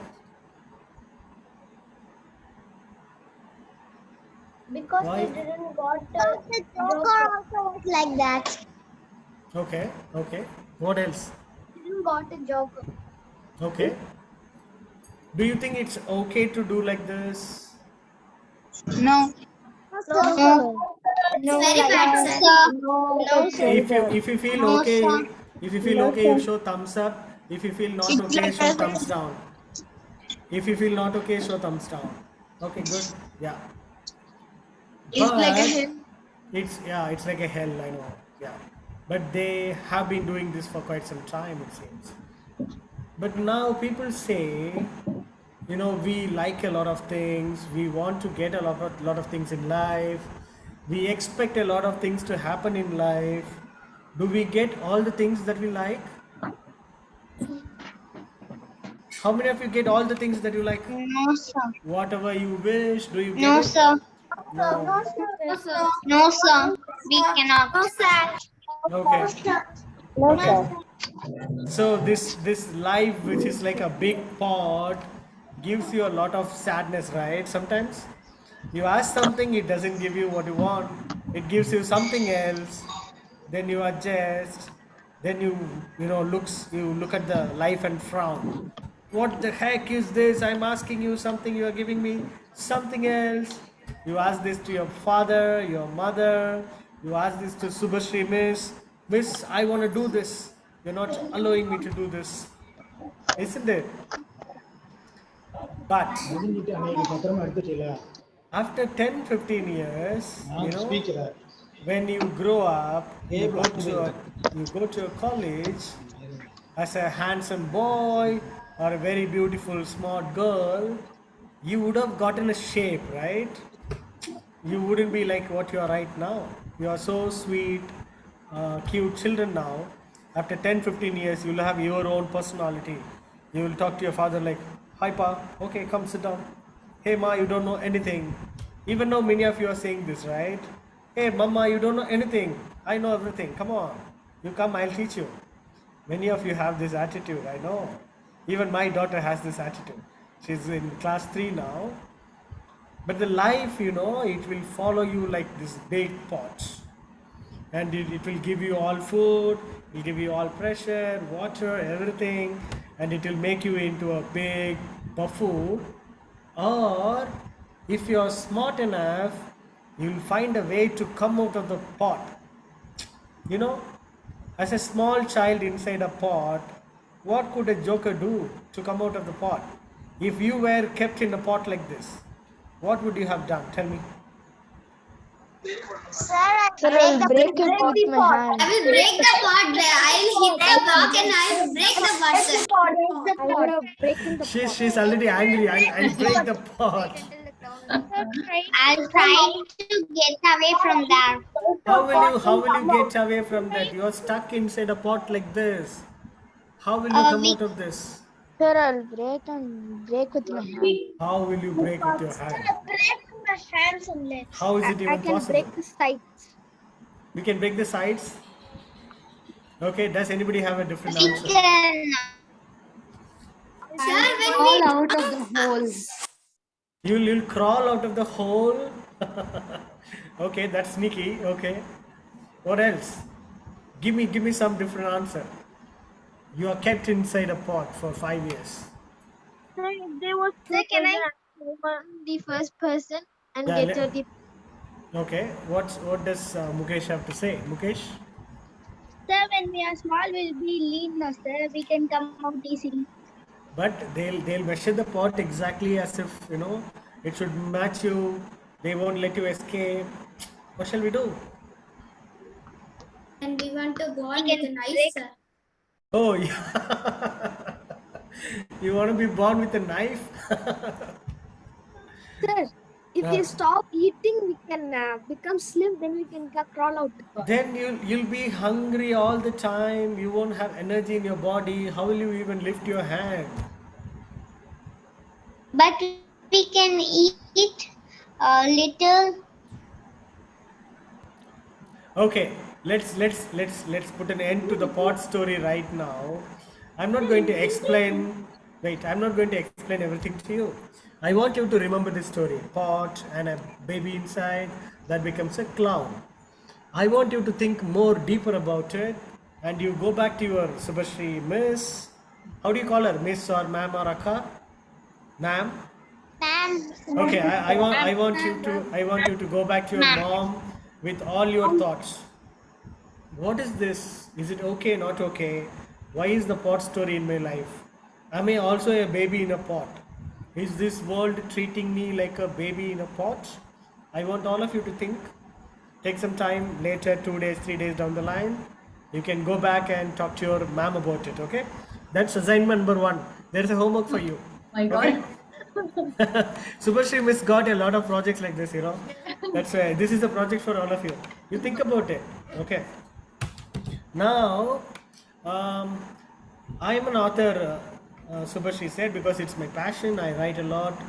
Because Why? they didn't got the Joker also was like that. Okay, okay. What else? Didn't got a Joker. Okay. Do you think it's okay to do like this? No. No. No, Very like bad, that. sir. No, No, sir. If you feel No, okay, sir. if you feel No, okay, you sir. show thumbs up. If you feel not okay, show thumbs down. If you feel not okay, show thumbs down. Okay, good. Yeah. It's like a But hell. it's like a hell, I know. Yeah. But they have been doing this for quite some time, it seems. But now people say, we like a lot of things, we want to get a lot of things in life, we expect a lot of things to happen in life. Do we get all the things that we like? How many of you get all the things that you like? No, sir. Whatever you wish, do you get No, it? sir. No. No, sir. No, sir. We cannot. No, sir. Okay. No, Okay. sir. So this life, which is like a big pot, gives you a lot of sadness, right? Sometimes you ask something, it doesn't give you what you want. It gives you something else. Then you adjust. Then you look at the life and frown. What the heck is this? I'm asking you something, you are giving me something else. You ask this to your father, your mother. You ask this to Subhashri, Miss, I want to do this. You're not allowing me to do this. Isn't it? But after 10, 15 years, when you grow up, you go to a college as a handsome boy or a very beautiful smart girl, you would have gotten a shape, right? You wouldn't be like what you are right now. You are so sweet, cute children now. After 10, 15 years, you will have your own personality. You will talk to your father like, hi pa, okay, come sit down. Hey ma, you don't know anything. Even though many of you are saying this, right? Hey mama, you don't know anything. I know everything. Come on. You come, I'll teach you. Many of you have this attitude, I know. Even my daughter has this attitude. She's in class 3 now. But the life, it will follow you like this big pot. And it will give you all food, it will give you all pressure, water, everything. And it will make you into a big buffoon. Or if you're smart enough, you'll find a way to come out of the pot. As a small child inside a pot, what could a joker do to come out of the pot? If you were kept in a pot like this, what would you have done? Tell me. Sir, I I'll break it with my hand. I will break the pot. I'll hit the block and I'll break the pot, sir. I would have broken the She's already angry. I'll break the pot. I'll try to get away from there. How will you get away from that? You're stuck inside a pot like this. How will you come out of this? Sir, I'll break with my hand. How will you break with your hand? Break my hands and legs. How is it even possible? the sides. We can break the sides? Okay, does anybody have a different We answer? can. Sir, when we Out of the hole. You'll crawl out of the hole? Okay, that's sneaky. Okay. What else? Give me some different answer. You are kept inside a pot for 5 years. Sir, can I the first person and Yeah, get to the Okay. What does Mukesh have to say? Mukesh? Sir, when we are small, we'll be lean, no, sir. We can come out easily. but they'll measure the pot exactly as if it should match you. They won't let you escape. What shall we do? And we want to go on We with can a knife, break. sir. Oh, yeah. You want to be born with a knife? Sir, if Uh, we stop eating, we can become slim, then we can crawl out. then you'll be hungry all the time. You won't have energy in your body. How will you even lift your hand? But we can eat a little. Okay, let's put an end to the pot story right now. I'm not going to explain. Wait, I'm not going to explain everything to you. I want you to remember this story: pot and a baby inside that becomes a clown. I want you to think more deeper about it, and you go back to your Subhashri Miss. How do you call her, Miss or Ma'am or Akka? Ma'am. Ma'am. Okay, I want you to go back to your Ma'am. mom with all your thoughts. What is this? Is it okay, not okay? Why is the pot story in my life? Am I also a baby in a pot? Is this world treating me like a baby in a pot? I want all of you to think. Take some time later, 2 days, 3 days down the line. You can go back and talk to your ma'am about it, okay? That's assignment number 1. There's a homework for you. My God. Okay? Subhashri Miss got a lot of projects like this, That's why this is a project for all of you. You think about it, okay? Now, I'm an author, Subhashri said, because it's my passion. I write a lot,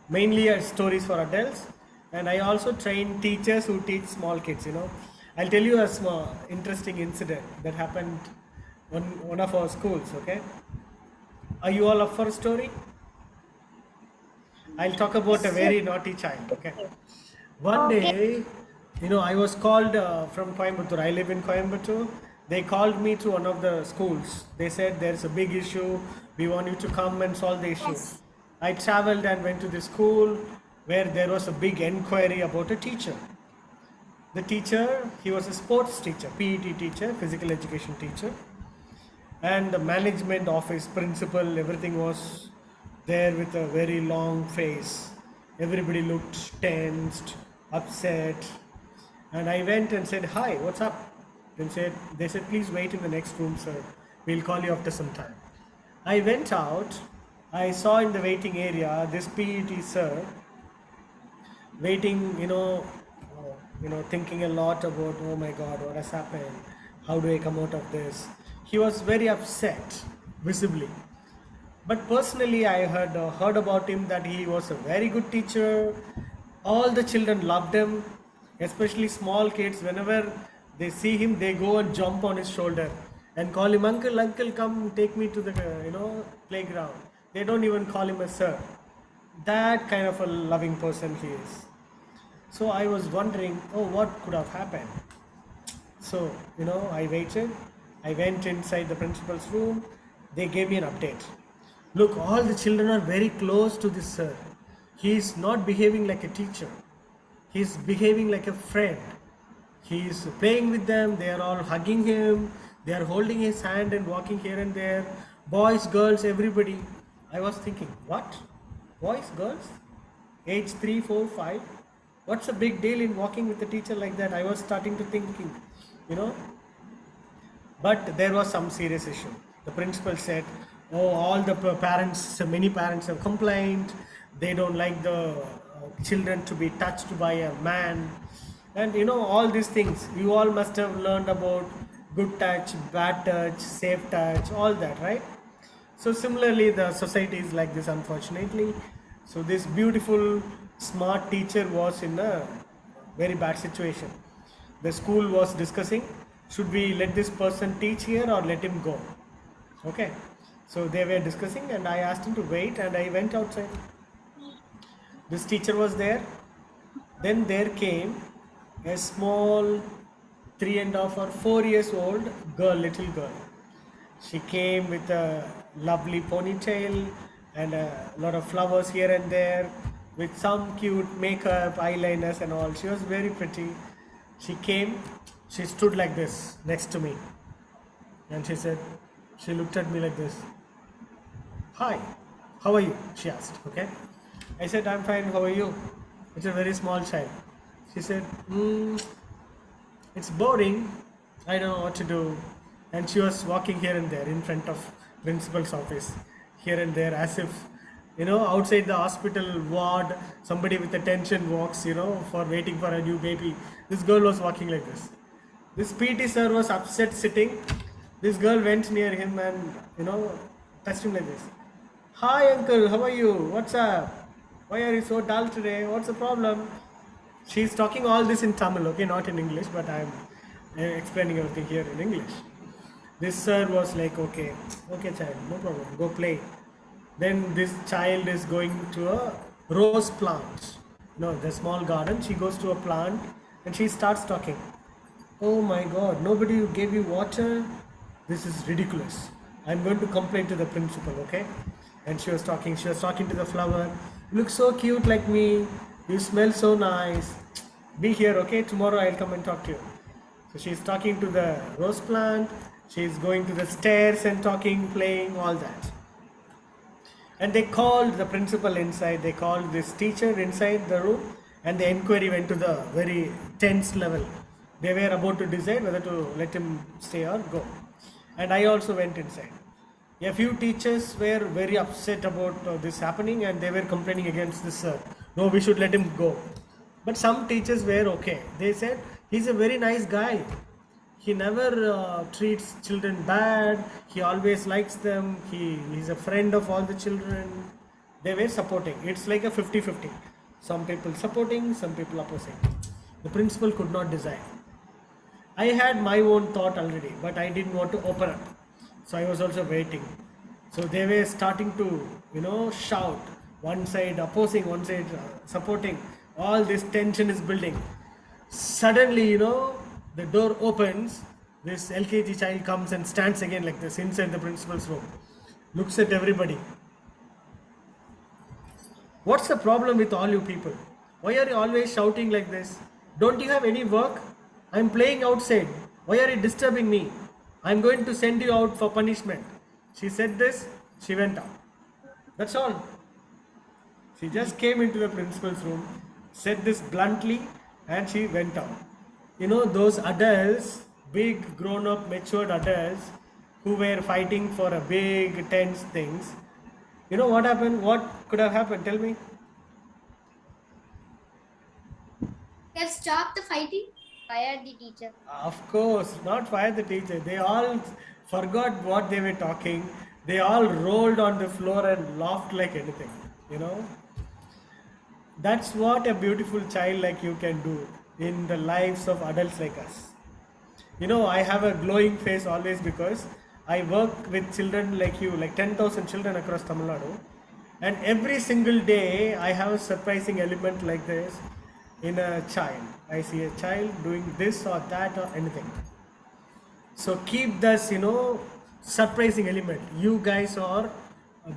mainly stories for adults, and I also train teachers who teach small kids. I'll tell you a small, interesting incident that happened on one of our schools. Okay, are you all up for a story? I'll talk about a very naughty child. Okay, one day, I was called from Coimbatore. I live in Coimbatore. They called me to one of the schools. They said there's a big issue. We want you to come and solve the issue. I traveled and went to the school where there was a big inquiry about a teacher. The teacher, he was a sports teacher, PET teacher, physical education teacher. And the management office, principal, everything was there with a very long face. Everybody looked tensed, upset. And I went and said, "Hi, what's up?" They said, "Please wait in the next room, sir. We'll call you after some time." I went out. I saw in the waiting area this PET sir waiting, thinking a lot about, oh my God, what has happened? How do I come out of this? He was very upset, visibly. But personally, I heard about him that he was a very good teacher. All the children loved him, especially small kids. Whenever they see him, they go and jump on his shoulder and call him, "Uncle, uncle, come take me to the playground." They don't even call him a sir. That kind of a loving person he is. So I was wondering, oh, what could have happened? So, I waited. I went inside the principal's room. They gave me an update. Look, all the children are very close to this sir. He is not behaving like a teacher. He is behaving like a friend. He is playing with them. They are all hugging him. They are holding his hand and walking here and there. Boys, girls, everybody. I was thinking, what? Boys, girls? Age 3, 4, 5? What's the big deal in walking with a teacher like that? I was starting to thinking, But there was some serious issue. The principal said, oh, all the parents, many parents have complained. They don't like the children to be touched by a man. And all these things. You all must have learned about good touch, bad touch, safe touch, all that, right? So similarly, the society is like this, unfortunately. So this beautiful, smart teacher was in a very bad situation. The school was discussing, should we let this person teach here or let him go? Okay. So they were discussing and I asked him to wait and I went outside. This teacher was there. Then there came a small 3.5 or 4 years old girl, little girl. She came with a lovely ponytail and a lot of flowers here and there with some cute makeup, eyeliners and all. She was very pretty. She came, she stood like this next to me. And she said, she looked at me like this. Hi, how are you? She asked. Okay. I said, I'm fine. How are you? It's a very small child. She said, it's boring. I don't know what to do. And she was walking here and there in front of principal's office, here and there, as if, outside the hospital ward, somebody with a tension walks, for waiting for a new baby. This girl was walking like this. This PT sir was upset sitting. This girl went near him and, touched him like this. Hi uncle, how are you? What's up? Why are you so dull today? What's the problem? She's talking all this in Tamil, okay, not in English, but I'm explaining everything here in English. This sir was like, okay, child, no problem, go play. Then this child is going to a rose plant, the small garden. She goes to a plant and she starts talking. Oh my God, nobody gave you water? This is ridiculous. I'm going to complain to the principal, okay? And she was talking to the flower. You look so cute like me. You smell so nice. Be here, okay? Tomorrow I'll come and talk to you. So she's talking to the rose plant. She's going to the stairs and talking, playing, all that. And they called the principal inside. They called this teacher inside the room. And the inquiry went to the very tense level. They were about to decide whether to let him stay or go. And I also went inside. A few teachers were very upset about this happening and they were complaining against this sir. No, we should let him go. But some teachers were okay. They said, he's a very nice guy. He never treats children bad. He always likes them. He's a friend of all the children. They were supporting. It's like a 50-50. Some people supporting, some people opposing. The principal could not decide. I had my own thought already, but I didn't want to open up. So I was also waiting. So they were starting to, shout. One side opposing, one side supporting. All this tension is building. Suddenly, the door opens. This LKG child comes and stands again like this inside the principal's room. Looks at everybody. What's the problem with all you people? Why are you always shouting like this? Don't you have any work? I'm playing outside. Why are you disturbing me? I'm going to send you out for punishment. She said this, she went out. That's all. She just came into the principal's room, said this bluntly, and she went out. Those adults, big grown-up, matured adults, who were fighting for a big, tense things. What happened? What could have happened? Tell me. They have stopped the fighting. Fired the teacher. Of course, not fire the teacher. They all forgot what they were talking. They all rolled on the floor and laughed like anything. That's what a beautiful child like you can do in the lives of adults like us. I have a glowing face always because I work with children like you, like 10,000 children across Tamil Nadu. And every single day I have a surprising element like this in a child. I see a child doing this or that or anything. So keep this, surprising element. You guys are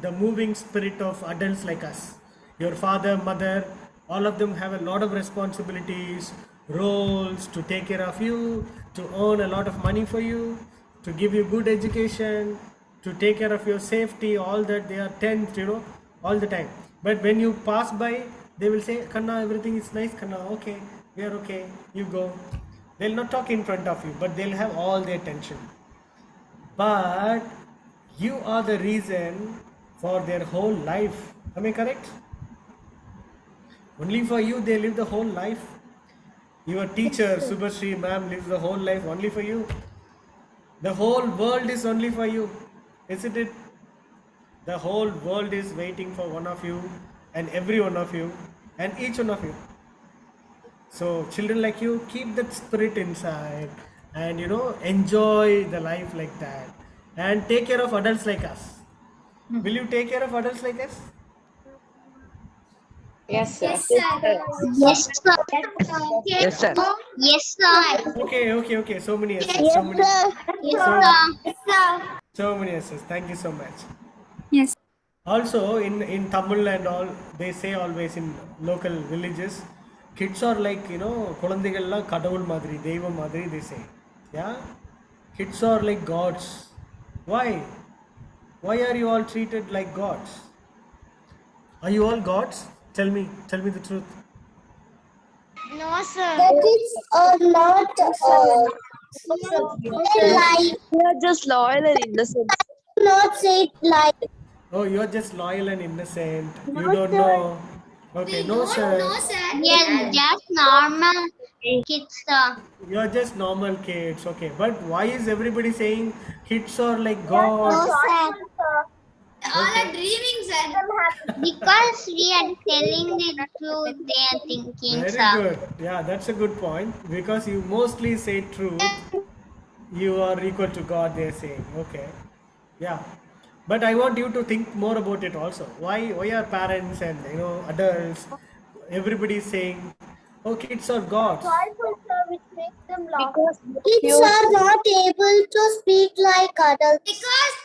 the moving spirit of adults like us. Your father, mother, all of them have a lot of responsibilities, roles to take care of you, to earn a lot of money for you, to give you good education, to take care of your safety, all that. They are tense, all the time. But when you pass by, they will say, Kanna, everything is nice, Kanna, okay, we are okay, you go. They'll not talk in front of you, but they'll have all their attention. But you are the reason for their whole life. Am I correct? Only for you, they live the whole life. Your teacher, Subhashri ma'am, lives the whole life only for you. The whole world is only for you, isn't it? The whole world is waiting for one of you and every one of you and each one of you. So children like you, keep that spirit inside and enjoy the life like that and take care of adults like us. Will you take care of adults like us? Yes, sir. Yes, sir. Yes, sir. Yes, sir. Yes, sir. Okay. So many yeses. Yes, So many. sir. Yes, sir. Yes, sir. So many yeses. Thank you so much. Yes. Also in Tamil and all, they say always in local villages, kids are like, குழந்தைகள்லாம் கடவுள் மாதிரி, தெய்வம் மாதிரி, they say. Yeah? Kids are like gods. Why? Why are you all treated like gods? Are you all gods? Tell me the truth. No, sir. The kids are not like, We are just loyal and innocent. not say it like. Oh, you're just loyal and innocent. You No, don't sir. know. Okay, We no, don't sir. know, sir. We are just normal kids, sir. You're just normal kids. Okay, but why is everybody saying kids are like No, gods? sir. All are dreaming, sir. Because we are telling the truth, they are thinking, Very sir. good. Yeah, that's a good point. Because you mostly say truth, you are equal to God, they're saying. Okay. Yeah. But I want you to think more about it also. Why are parents and adults, everybody is saying, oh, kids are gods. Which makes them laugh. Because we are Kids pure. are not able to speak like adults. Because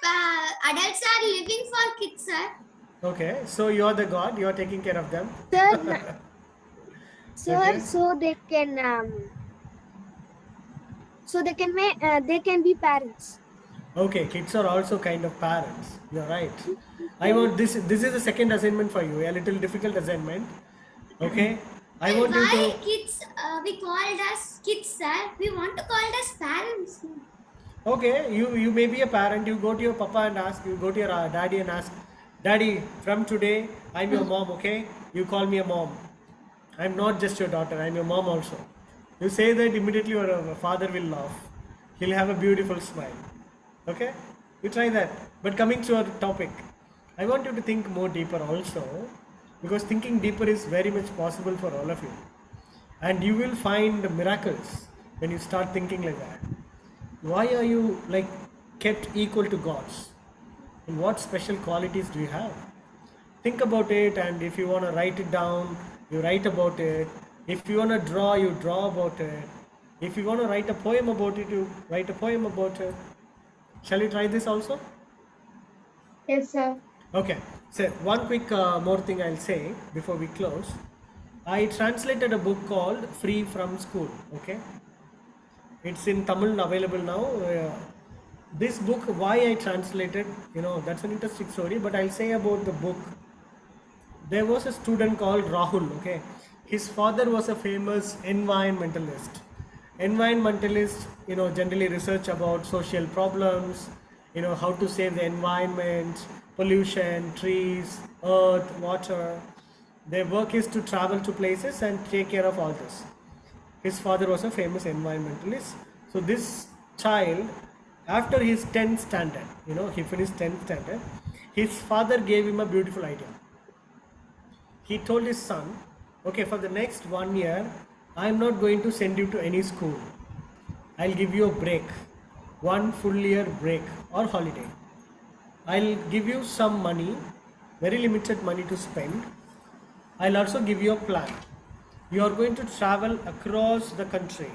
adults are living for kids, sir. Okay, so you're the God, you're taking care of them. Sir, Okay. so they can be parents. Okay, kids are also kind of parents. You're right. I want this. This is the second assignment for you. A little difficult assignment. Okay. I Then want you why to. kids, we called us kids, sir? We want to call us parents. Okay, you may be a parent. You go to your papa and ask. You go to your daddy and ask, Daddy, from today I'm your mom. Okay, you call me a mom. I'm not just your daughter. I'm your mom also. You say that immediately your father will laugh. He'll have a beautiful smile. Okay, you try that. But coming to our topic, I want you to think more deeper also, because thinking deeper is very much possible for all of you, and you will find miracles when you start thinking like that. Why are you like kept equal to gods? And what special qualities do you have? Think about it, and if you want to write it down, you write about it. If you want to draw, you draw about it. If you want to write a poem about it, you write a poem about it. Shall we try this also? Yes, sir. Okay. So one quick more thing I'll say before we close. I translated a book called Free from School. Okay. It's in Tamil available now. This book, why I translated, that's an interesting story. But I'll say about the book. There was a student called Rahul. Okay. His father was a famous environmentalist. Environmentalists, generally research about social problems, how to save the environment, pollution, trees, earth, water. Their work is to travel to places and take care of all this. His father was a famous environmentalist. So this child, after his 10th standard, he finished 10th standard, his father gave him a beautiful idea. He told his son, okay, for the next 1 year, I'm not going to send you to any school. I'll give you a break, 1 full year break or holiday. I'll give you some money, very limited money to spend. I'll also give you a plan. You are going to travel across the country.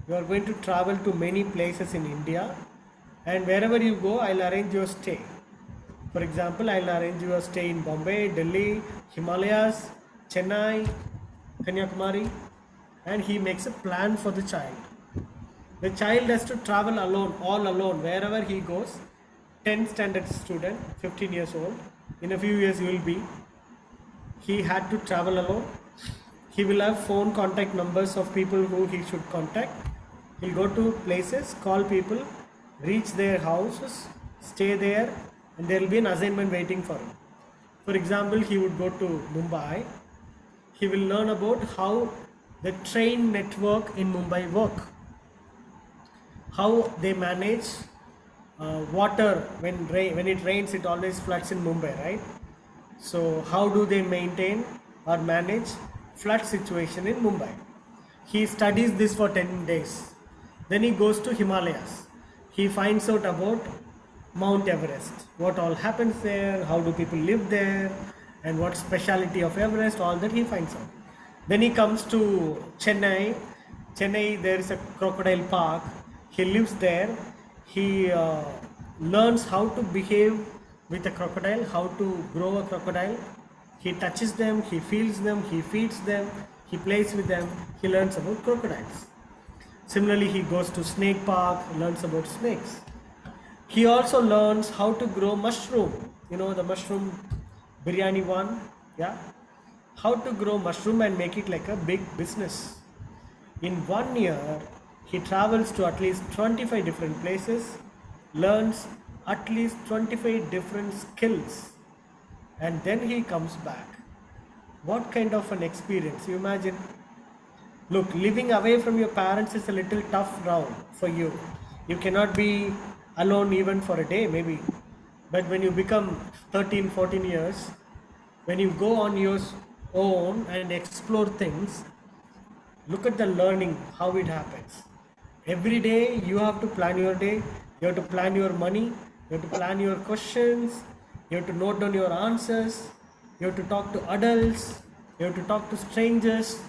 You are going to travel to many places in India, and wherever you go, I'll arrange your stay. For example, I'll arrange your stay in Bombay, Delhi, Himalayas, Chennai, Kanyakumari, and he makes a plan for the child. The child has to travel alone, all alone, wherever he goes. 10th standard student, 15 years old. In a few years, he will be. He had to travel alone. He will have phone contact numbers of people who he should contact. He'll go to places, call people, reach their houses, stay there, and there will be an assignment waiting for him. For example, he would go to Mumbai. He will learn about how the train network in Mumbai work, how they manage water when it rains, it always floods in Mumbai, right? So how do they maintain or manage flood situation in Mumbai? He studies this for 10 days. Then he goes to Himalayas. He finds out about Mount Everest, what all happens there, how do people live there, and what speciality of Everest, all that he finds out. Then he comes to Chennai. Chennai, there is a crocodile park. He lives there. He learns how to behave with a crocodile, how to grow a crocodile. He touches them, he feels them, he feeds them, he plays with them, he learns about crocodiles. Similarly, he goes to snake park, learns about snakes. He also learns how to grow mushroom. You know the mushroom biryani one? Yeah. How to grow mushroom and make it like a big business. In 1 year, he travels to at least 25 different places, learns at least 25 different skills, and then he comes back. What kind of an experience? You imagine? Look, living away from your parents is a little tough now for you. You cannot be alone even for a day, maybe. But when you become 13, 14 years, when you go on your own and explore things, look at the learning, how it happens. Every day you have to plan your day, you have to plan your money, you have to plan your questions, you have to note down your answers, you have to talk to adults, you have to talk to strangers,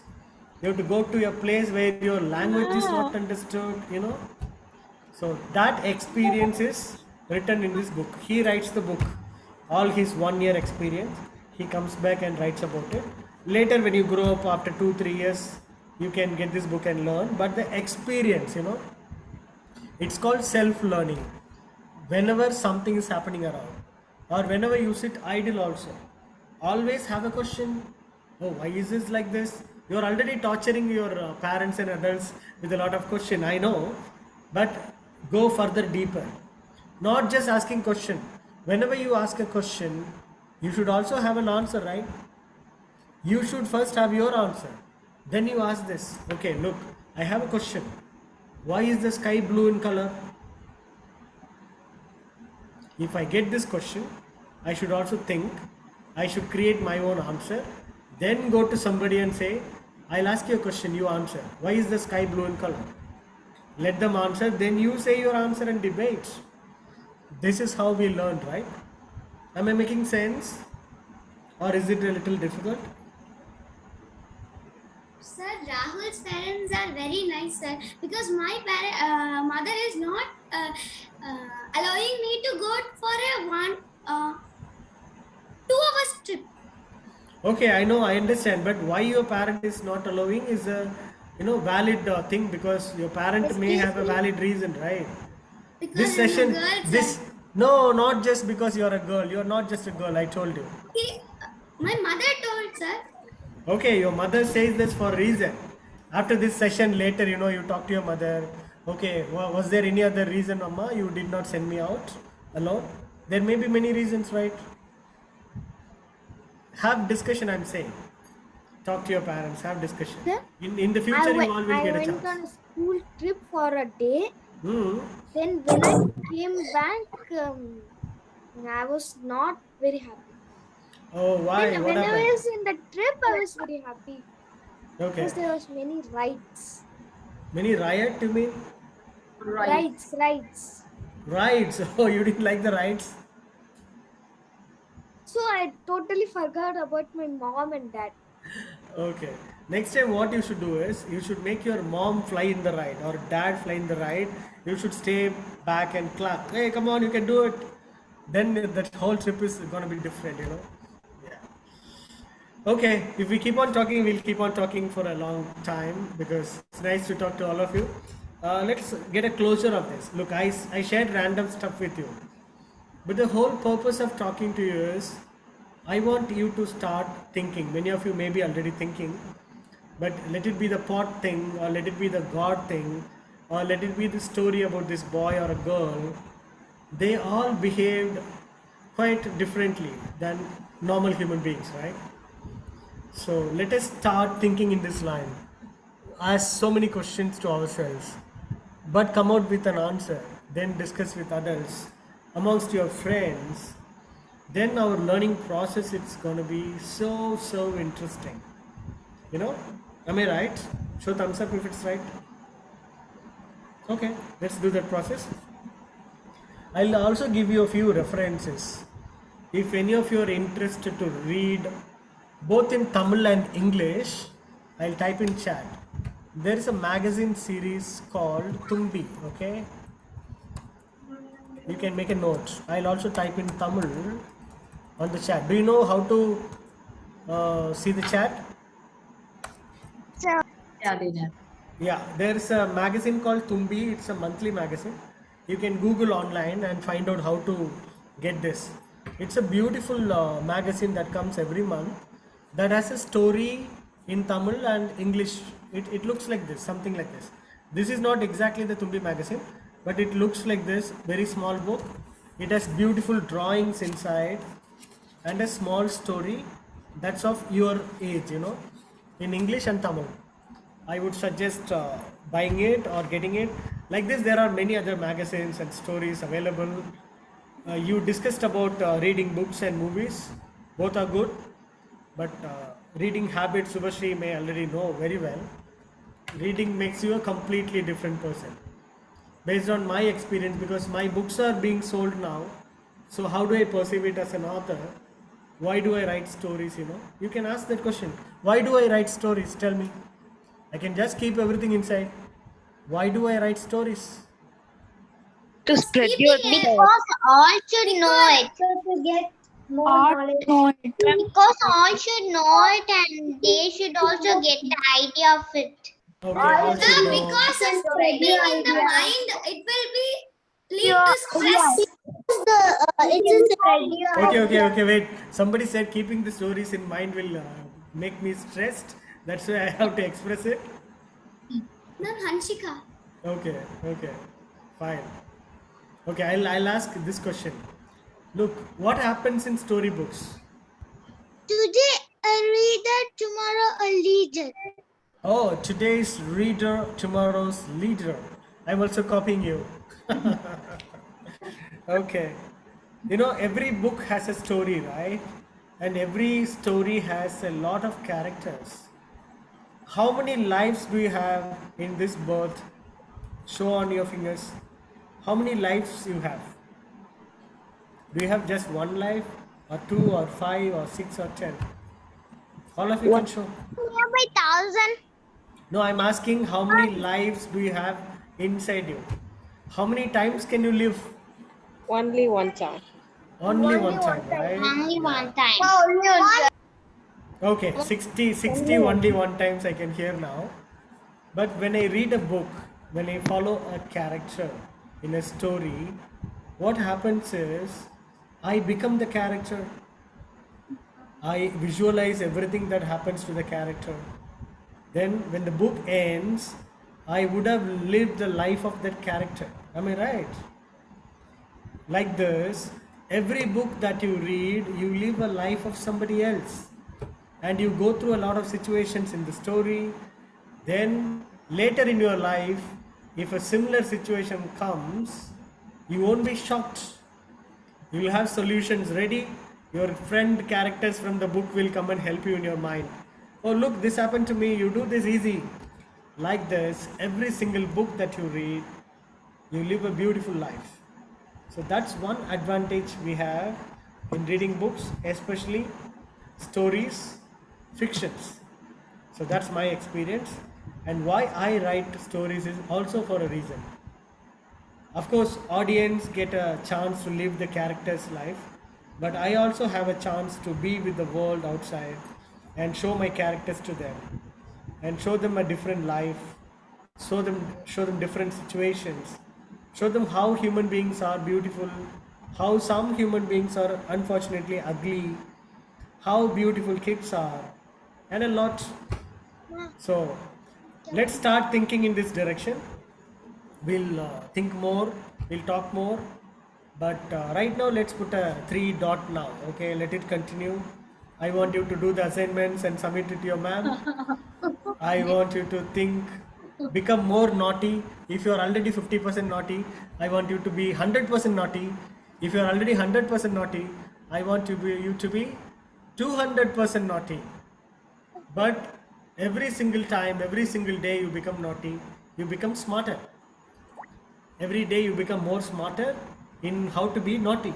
you have to go to a place where your language is not understood, you know. So that experience is written in this book. He writes the book, all his 1 year experience. He comes back and writes about it. Later, when you grow up after 2-3 years, you can get this book and learn. But the experience, you know, it's called self-learning. Whenever something is happening around, or whenever you sit idle, also, always have a question. Oh, why is this like this? You're already torturing your parents and adults with a lot of question. I know, but go further deeper. Not just asking question. Whenever you ask a question, you should also have an answer, right? You should first have your answer. Then you ask this. Okay, look, I have a question. Why is the sky blue in color? If I get this question, I should also think, I should create my own answer, then go to somebody and say, I'll ask you a question, you answer. Why is the sky blue in color? Let them answer, then you say your answer and debate. This is how we learn, right? Am I making sense? Or is it a little difficult? Sir, Rahul's parents are very nice, sir, because my mother is not allowing me to go for a 2 hours trip. Okay, I know, I understand, but why your parent is not allowing is a valid thing, because your parent may have a valid reason, right? Because This I'm session, a girl, sir. this no, not just because you're a girl. You're not just a girl. I told you. Okay, my mother told, sir. Okay, your mother says this for a reason. After this session, later, you talk to your mother. Okay, was there any other reason, Amma, you did not send me out alone? There may be many reasons, right? Have discussion, I'm saying. Talk to your parents, have discussion. Sir, In the future, you all will I get a went chance. on a school trip for a day. Hmm. Then when I came back, I was not very happy. Oh, why? What When I happened? was in the trip, I was very happy Okay. because there was many rides. Many riot, you mean? Rides. Rides. Oh, you didn't like the rides? So I totally forgot about my mom and dad. Okay. Next time, what you should do is you should make your mom fly in the ride or dad fly in the ride. You should stay back and clap. Hey, come on, you can do it. Then that whole trip is going to be different, Yeah. Okay. If we keep on talking, we'll keep on talking for a long time because it's nice to talk to all of you. Let's get a closure of this. Look, I shared random stuff with you. But the whole purpose of talking to you is I want you to start thinking. Many of you may be already thinking, but let it be the pot thing, or let it be the God thing, or let it be the story about this boy or a girl. They all behaved quite differently than normal human beings, right? So let us start thinking in this line. Ask so many questions to ourselves, but come out with an answer. Then discuss with others, amongst your friends. Then our learning process, it's going to be so interesting. Am I right? Show thumbs up if it's right. Okay, let's do that process. I'll also give you a few references. If any of you are interested to read both in Tamil and English, I'll type in chat. There is a magazine series called Tumbi, okay? You can make a note. I'll also type in Tamil on the chat. Do you know how to see the chat? Yeah, they know. Yeah, there's a magazine called Tumbi. It's a monthly magazine. You can Google online and find out how to get this. It's a beautiful magazine that comes every month that has a story in Tamil and English. It looks like this, something like this. This is not exactly the Tumbi magazine, but it looks like this, very small book. It has beautiful drawings inside and a small story that's of your age, in English and Tamil. I would suggest buying it or getting it. Like this, there are many other magazines and stories available. You discussed about reading books and movies. Both are good, but reading habits, Subhashri may already know very well. Reading makes you a completely different person. Based on my experience, because my books are being sold now, so how do I perceive it as an author? Why do I write stories? You can ask that question. Why do I write stories? Tell me. I can just keep everything inside. Why do I write stories? To spread your thoughts. Because all should know it. To get more knowledge. Because all should know it and they should also get the idea of it. Okay, all should know. Because of spreading in the mind, it will be lead to stress. Okay, wait. Somebody said keeping the stories in mind will make me stressed. That's why I have to express it. No, Hanshika. Okay, fine. Okay, I'll ask this question. Look, what happens in storybooks? Today a reader, tomorrow a leader. Oh, today's reader, tomorrow's leader. I'm also copying you. Okay. Every book has a story, right? And every story has a lot of characters. How many lives do you have in this birth? Show on your fingers. How many lives you have? Do you have just one life, or 2, or 5, or 6, or 10? All of you can show. Nearby 1,000. No, I'm asking how many lives do you have inside you? How many times can you live? Only one time. Only one time, right? Only one time. Okay, 60 only one times I can hear now. But when I read a book, when I follow a character in a story, what happens is I become the character. I visualize everything that happens to the character. Then when the book ends, I would have lived the life of that character. Am I right? Like this, every book that you read, you live a life of somebody else. And you go through a lot of situations in the story. Then later in your life, if a similar situation comes, you won't be shocked. You will have solutions ready. Your friend characters from the book will come and help you in your mind. Oh, look, this happened to me. You do this easy. Like this, every single book that you read, you live a beautiful life. So that's one advantage we have in reading books, especially stories, fictions. So that's my experience. And why I write stories is also for a reason. Of course, audience get a chance to live the character's life, but I also have a chance to be with the world outside and show my characters to them and show them a different life, show them different situations, show them how human beings are beautiful, how some human beings are unfortunately ugly, how beautiful kids are, and a lot. So let's start thinking in this direction. We'll think more, we'll talk more, but right now let's put a 3 dot now. Okay, let it continue. I want you to do the assignments and submit it to your ma'am. I want you to think, become more naughty. If you're already 50% naughty, I want you to be 100% naughty. If you're already 100% naughty, I want you to be 200% naughty. But every single time, every single day you become naughty, you become smarter. Every day you become more smarter in how to be naughty.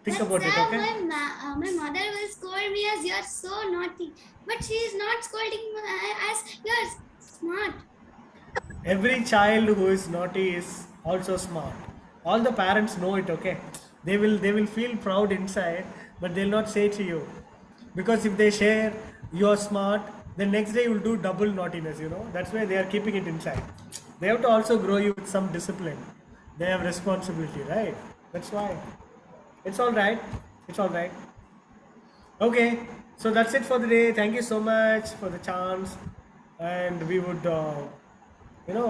Think about it, okay? My mother will scold me as you're so naughty, but she is not scolding as you're smart. Every child who is naughty is also smart. All the parents know it, okay? They will feel proud inside, but they'll not say to you. Because if they share you're smart, the next day you'll do double naughtiness, That's why they are keeping it inside. They have to also grow you with some discipline. They have responsibility, right? That's why. It's all right. It's all right. Okay, so that's it for the day. Thank you so much for the chance, and we would,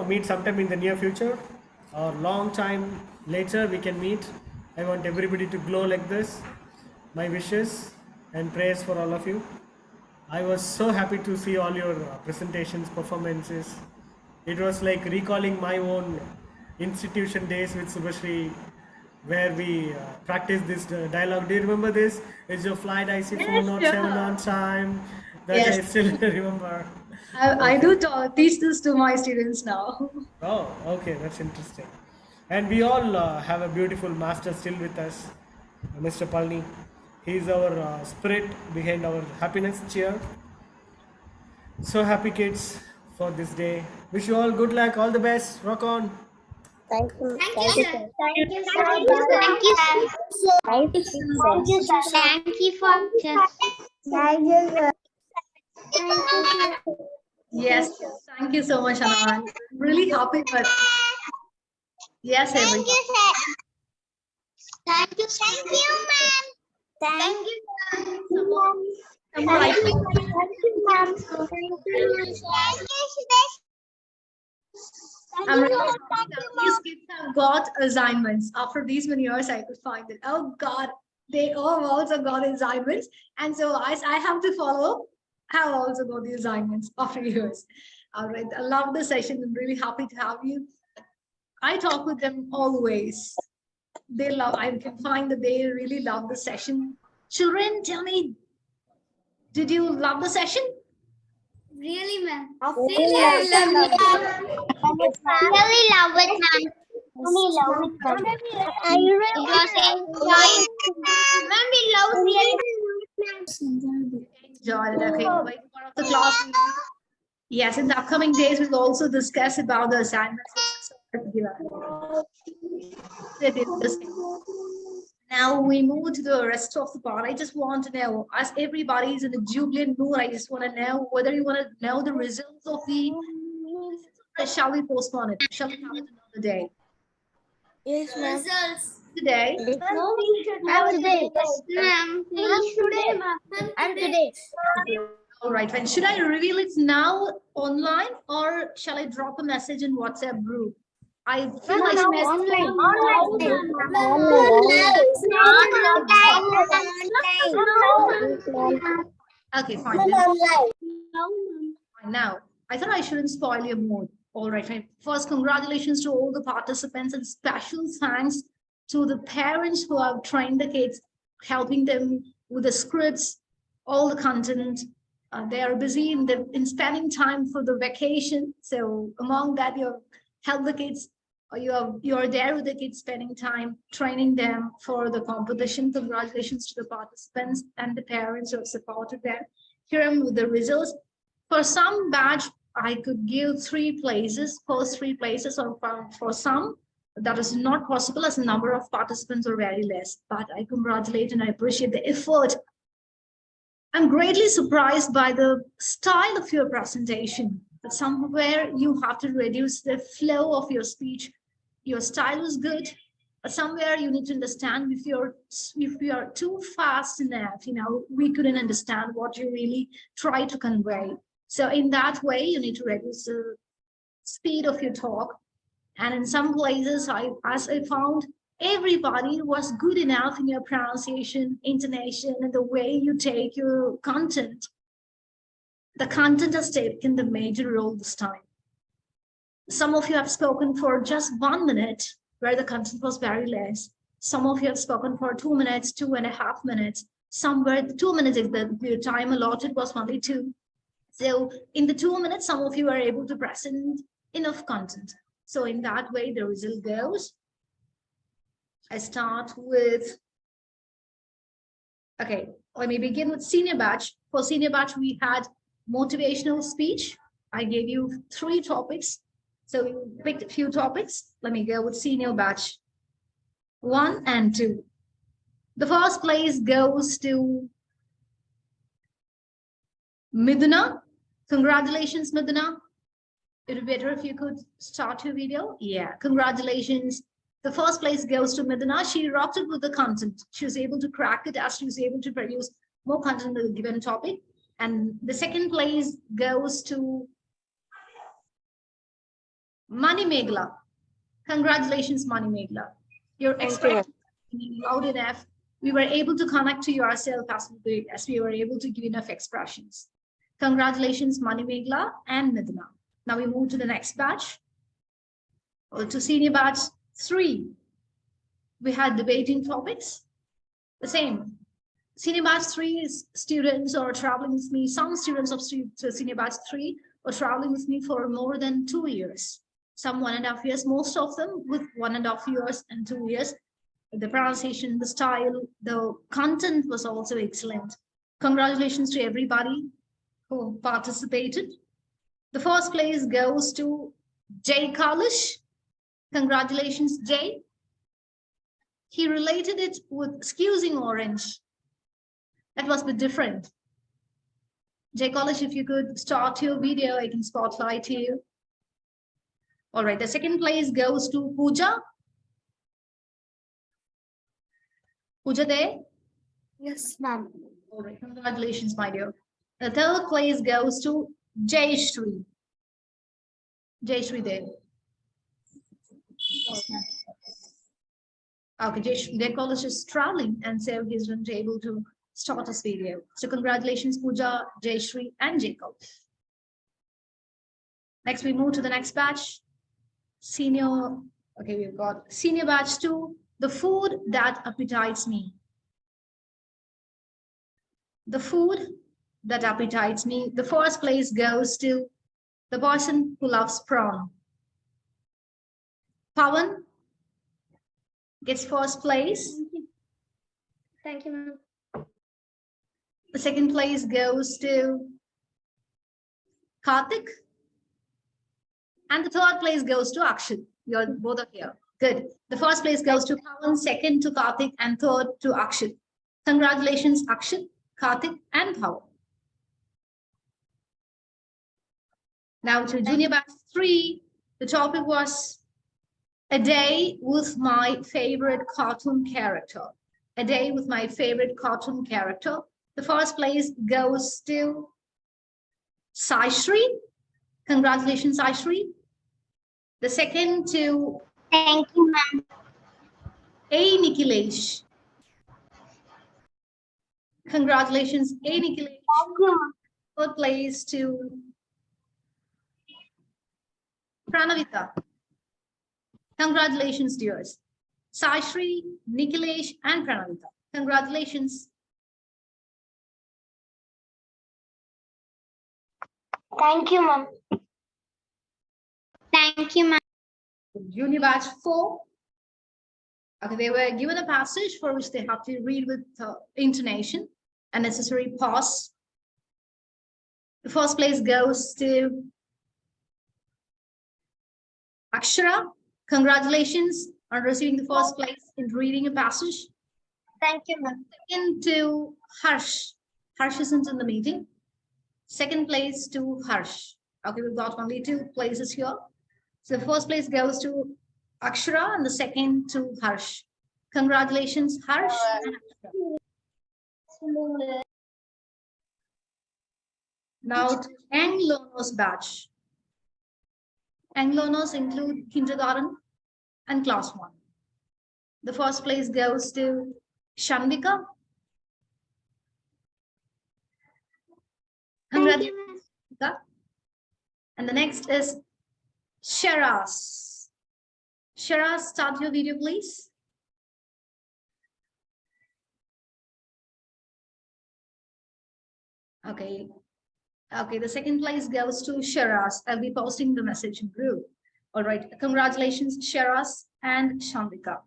meet sometime in the near future or long time later. We can meet. I want everybody to glow like this. My wishes and prayers for all of you. I was so happy to see all your presentations, performances. It was like recalling my own institution days with Subhashri, where we practiced this dialogue. Do you remember this? Is your flight IC Yes, 407 sure. on time? That I Yes, still remember. I Okay. do teach this to my students now. Oh, okay, that's interesting. And we all have a beautiful master still with us, Mr. Palni. He's our spirit behind our happiness. Cheer. So happy, kids, for this day. Wish you all good luck, all the best. Rock on. Thank you. Thank you, Thank you, sir. sir. Thank you, sir. Thank you, sir. Thank you, sir. Nice to see you, sir. Thank you for Thank you, sir. Yes, thank you so much, Anand. I'm really happy with. Yes, Thank everyone. you, sir. Thank you, ma'am. Thank you, Come right. ma'am. I'm really happy that these kids have got assignments. After these many years, I could find that, oh God, they all also got assignments. And so I have to follow, have also got the assignments after years. All right, I love the session. I'm really happy to have you. I talk with them always. They love, I can find that they really love the session. Children, tell me, did you love the session? Really, ma'am. Really love Really love it, ma'am. I really Ma'am, we love it. Enjoyed it. Okay, like one of the class. Yes, in the upcoming days, we'll also discuss about the assignments. Now we move to the rest of the part. I just want to know, as everybody is in a jubilant mood, I just want to know whether you want to know the results of the, or shall we postpone it? Shall we have it another day? Yes, ma'am. Results. Today? No, we should have today. Ma'am, Today, ma'am. And today. All right, when should I reveal it now online or shall I drop a message in WhatsApp group? I feel like okay, fine. Now, I thought I shouldn't spoil your mood. All right, fine. First, congratulations to all the participants and special thanks to the parents who have trained the kids, helping them with the scripts, all the content. They are busy in spending time for the vacation. So among that, you help the kids. You're there with the kids, spending time training them for the competition. Congratulations to the participants and the parents who have supported them. Here I'm with the results. For some batch, I could give 3 places, first 3 places, or for some, that is not possible as the number of participants are very less. But I congratulate and I appreciate the effort. I'm greatly surprised by the style of your presentation. But somewhere you have to reduce the flow of your speech. Your style is good, but somewhere you need to understand if you are too fast enough, we couldn't understand what you really try to convey. So in that way, you need to reduce the speed of your talk. And in some places, as I found, everybody was good enough in your pronunciation, intonation, and the way you take your content. The content has taken the major role this time. Some of you have spoken for just 1 minute, where the content was very less. Some of you have spoken for 2 minutes, 2.5 minutes. Somewhere 2 minutes, if the time allotted was only 2. So in the 2 minutes, some of you are able to present enough content. So in that way, the result goes. I start with, okay, let me begin with senior batch. For senior batch, we had motivational speech. I gave you 3 topics. So you picked a few topics. Let me go with senior batch 1 and 2. The first place goes to Miduna. Congratulations, Miduna. It would be better if you could start your video. Yeah, congratulations. The first place goes to Midna. She rocked it with the content. She was able to crack it as she was able to produce more content on the given topic. And the second place goes to Mani Megla. Congratulations, Mani Megla. Your expression loud enough. We were able to connect to yourself as we were able to give enough expressions. Congratulations, Mani Megla and Midna. Now we move to the next batch, or to senior batch 3. We had debating topics. The same. Senior batch 3 is students or traveling with me. Some students of senior batch 3 were traveling with me for more than 2 years. Some 1.5 years, most of them with 1.5 years and 2 years. The pronunciation, the style, the content was also excellent. Congratulations to everybody who participated. The first place goes to Jay Kalish. Congratulations, Jay. He related it with excusing orange. That was a bit different. Jay Kalish, if you could start your video, I can spotlight you. All right, the second place goes to Pooja. Pooja there? Yes, ma'am. All right, congratulations, my dear. The third place goes to Jayashri. Jayashri there. Okay, Jay College is traveling, and so he's not able to start his video. So congratulations, Pooja, Jayashri, and Jay College. Next, we move to the next batch. Senior, okay, we've got senior batch 2, the food that appetites me. The food that appetites me. The first place goes to the person who loves prawn. Pawan gets first place. Thank you, ma'am. The second place goes to Karthik. And the third place goes to Akshay. You're both are here. Good. The first place goes to Pawan, second to Karthik, and third to Akshay. Congratulations, Akshay, Karthik, and Pawan. Now to junior batch 3, the topic was a day with my favorite cartoon character. A day with my favorite cartoon character. The first place goes to Saishri. Congratulations, Saishri. The second to Thank you, ma'am. A. Nikhilesh. Congratulations, A. Nikhilesh. Third place to Pranavita. Congratulations, dears. Saishri, Nikhilesh, and Pranavita. Congratulations. Thank you, ma'am. Thank you, ma'am. Junior batch 4. Okay, they were given a passage for which they have to read with intonation and necessary pause. The first place goes to Akshara. Congratulations on receiving the first place in reading a passage. Thank you, ma'am. Second to Harsh. Harsh isn't in the meeting. Second place to Harsh. Okay, we've got only 2 places here. So the first place goes to Akshara and the second to Harsh. Congratulations, Harsh and Akshara. Now to Young Learners batch. Young learners include kindergarten and class 1. The first place goes to Shanvika. Congratulations. And the next is Sharaz. Sharaz, start your video, please. Okay. Okay, the second place goes to Sharaz. I'll be posting the message in group. All right. Congratulations, Sharaz and Shanvika.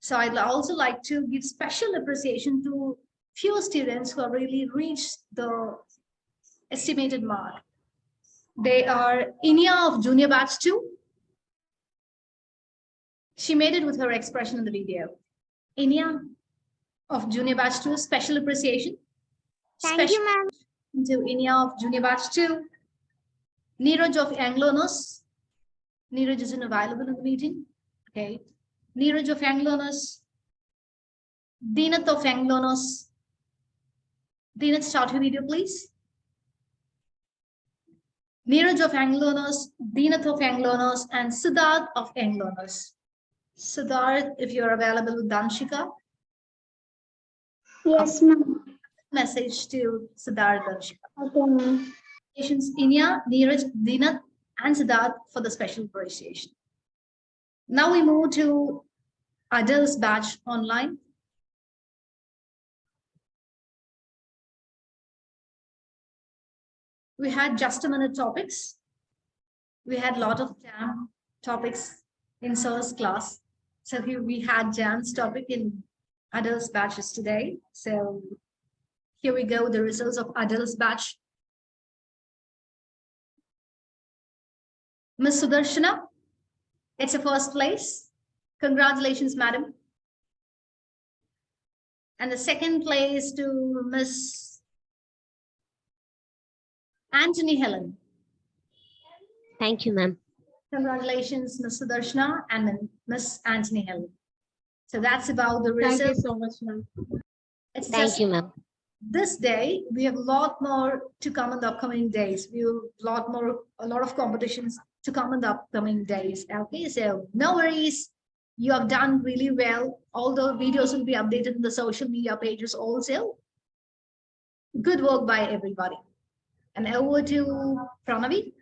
So I'd also like to give special appreciation to few students who have really reached the estimated mark. They are Inia of junior batch 2. She made it with her expression in the video. Inia of junior batch 2, special appreciation. Thank you, ma'am. To Inia of junior batch 2. Neeraj of Young Learners. Neeraj isn't available in the meeting. Okay. Neeraj of Young Learners. Deenat of Young Learners. Deenat, start your video, please. Neeraj of Young Learners, Deenat of Young Learners, and Siddharth of Young Learners. Siddharth, if you're available with Danshika. Yes, ma'am. Message to Siddharth Danshika. Okay, ma'am. Congratulations, Inya, Neeraj, Deenat, and Siddharth for the special appreciation. Now we move to adults batch online. We had just a minute topics. We had a lot of jam topics in Sir's class. So here we had jam's topic in adults batches today. So here we go, the results of adults batch. Miss Sudarshana, it's a first place. Congratulations, madam. And the second place to Miss Anthony Helen. Thank you, ma'am. Congratulations, Miss Sudarshana and Miss Anthony Helen. So that's about the Thank result. you so much, ma'am. It's Thank just you, ma'am. this day. We have a lot more to come in the upcoming days. We have a lot of competitions to come in the upcoming days. Okay, so no worries. You have done really well. All the videos will be updated in the social media pages also. Good work by everybody. And over to Pranavi.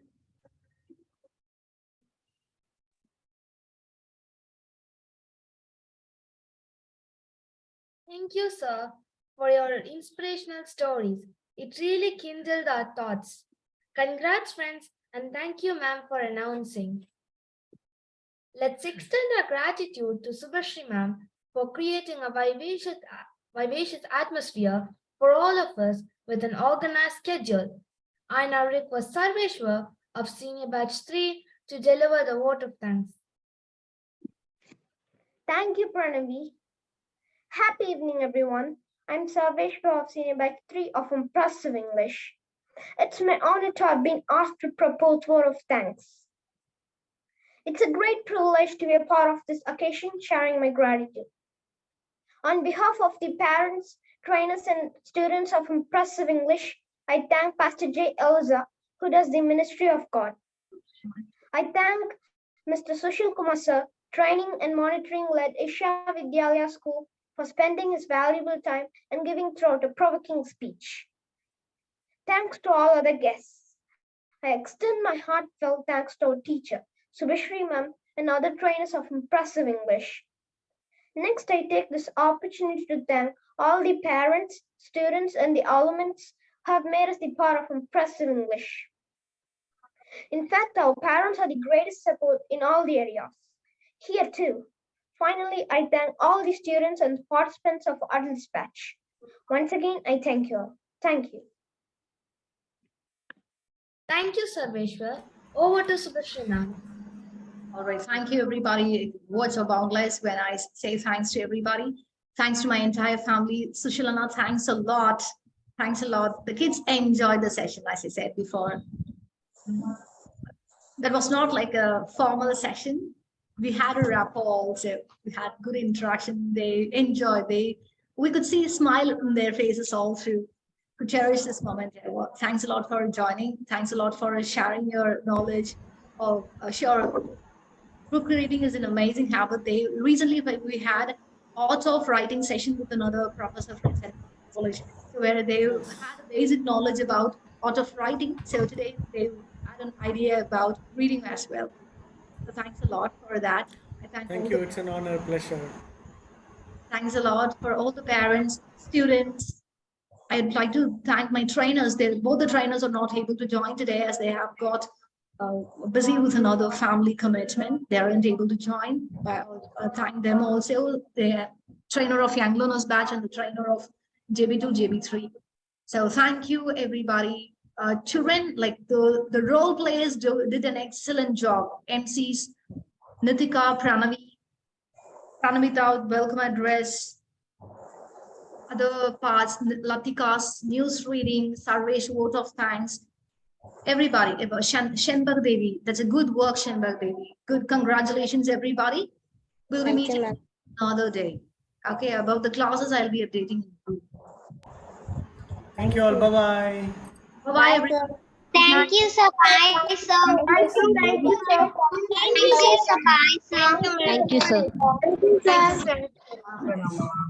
Thank you, sir, for your inspirational stories. It really kindled our thoughts. Congrats, friends, and thank you, ma'am, for announcing. Let's extend our gratitude to Subhashri ma'am for creating a vivacious atmosphere for all of us with an organized schedule. I now request Sarveshwar of Senior Batch 3 to deliver the vote of thanks. Thank you, Pranavi. Happy evening, everyone. I'm Sarveshwar of Senior Batch 3 of Impresiv English. It's my honor to have been asked to propose vote of thanks. It's a great privilege to be a part of this occasion, sharing my gratitude. On behalf of the parents, trainers, and students of Impresiv English, I thank Pastor J.Elisa, who does the ministry of God. I thank Mr.Sushil Kumar, sir, training and monitoring led Isha Vidyalaya School, for spending his valuable time and giving throughout a provoking speech. Thanks to all other guests. I extend my heartfelt thanks to our teacher, Subhashri ma'am, and other trainers of Impresiv English. Next, I take this opportunity to thank all the parents, students, and the alumni who have made us the part of Impresiv English. In fact, our parents are the greatest support in all the areas. Here too. Finally, I thank all the students and participants of Adults Batch. Once again, I thank you all. Thank you. Thank you, Sarveshwar. Over to Subhashri ma'am. All right, thank you, everybody. Words are boundless when I say thanks to everybody. Thanks to my entire family. Sushilana, thanks a lot. Thanks a lot. The kids enjoyed the session, as I said before. That was not like a formal session. We had a rapport also. We had good interaction. They enjoyed. We could see a smile on their faces all through. To cherish this moment. Well, thanks a lot for joining. Thanks a lot for sharing your knowledge. Sure, book reading is an amazing habit. Recently we had art of writing session with another professor from college, where they had a basic knowledge about art of writing. So today they had an idea about reading as well. So thanks a lot for that. Thank you. It's an honor, pleasure. Thanks a lot for all the parents, students. I'd like to thank my trainers. Both the trainers are not able to join today as they have got busy with another family commitment. They aren't able to join. Thank them also, the trainer of Young Learners Batch and the trainer of JB2, JB3. So thank you, everybody. Children, like the role players did an excellent job. MCs, Nitika, Pranamita, welcome address, other parts, Latika's news reading, Sarvesh, vote of thanks, everybody, Shenbag Devi, that's a good work, Shenbag Devi. Good, congratulations, everybody. We'll be Thank you, meeting ma'am. another day. Okay, about the classes, I'll be updating you. Thank you all. Bye bye. Bye-bye, Bye, everyone. sir. Thank you, sir. Bye, sir. Thank you, sir. Thank you, sir. Bye, sir. Thank you, sir. Thank you, sir.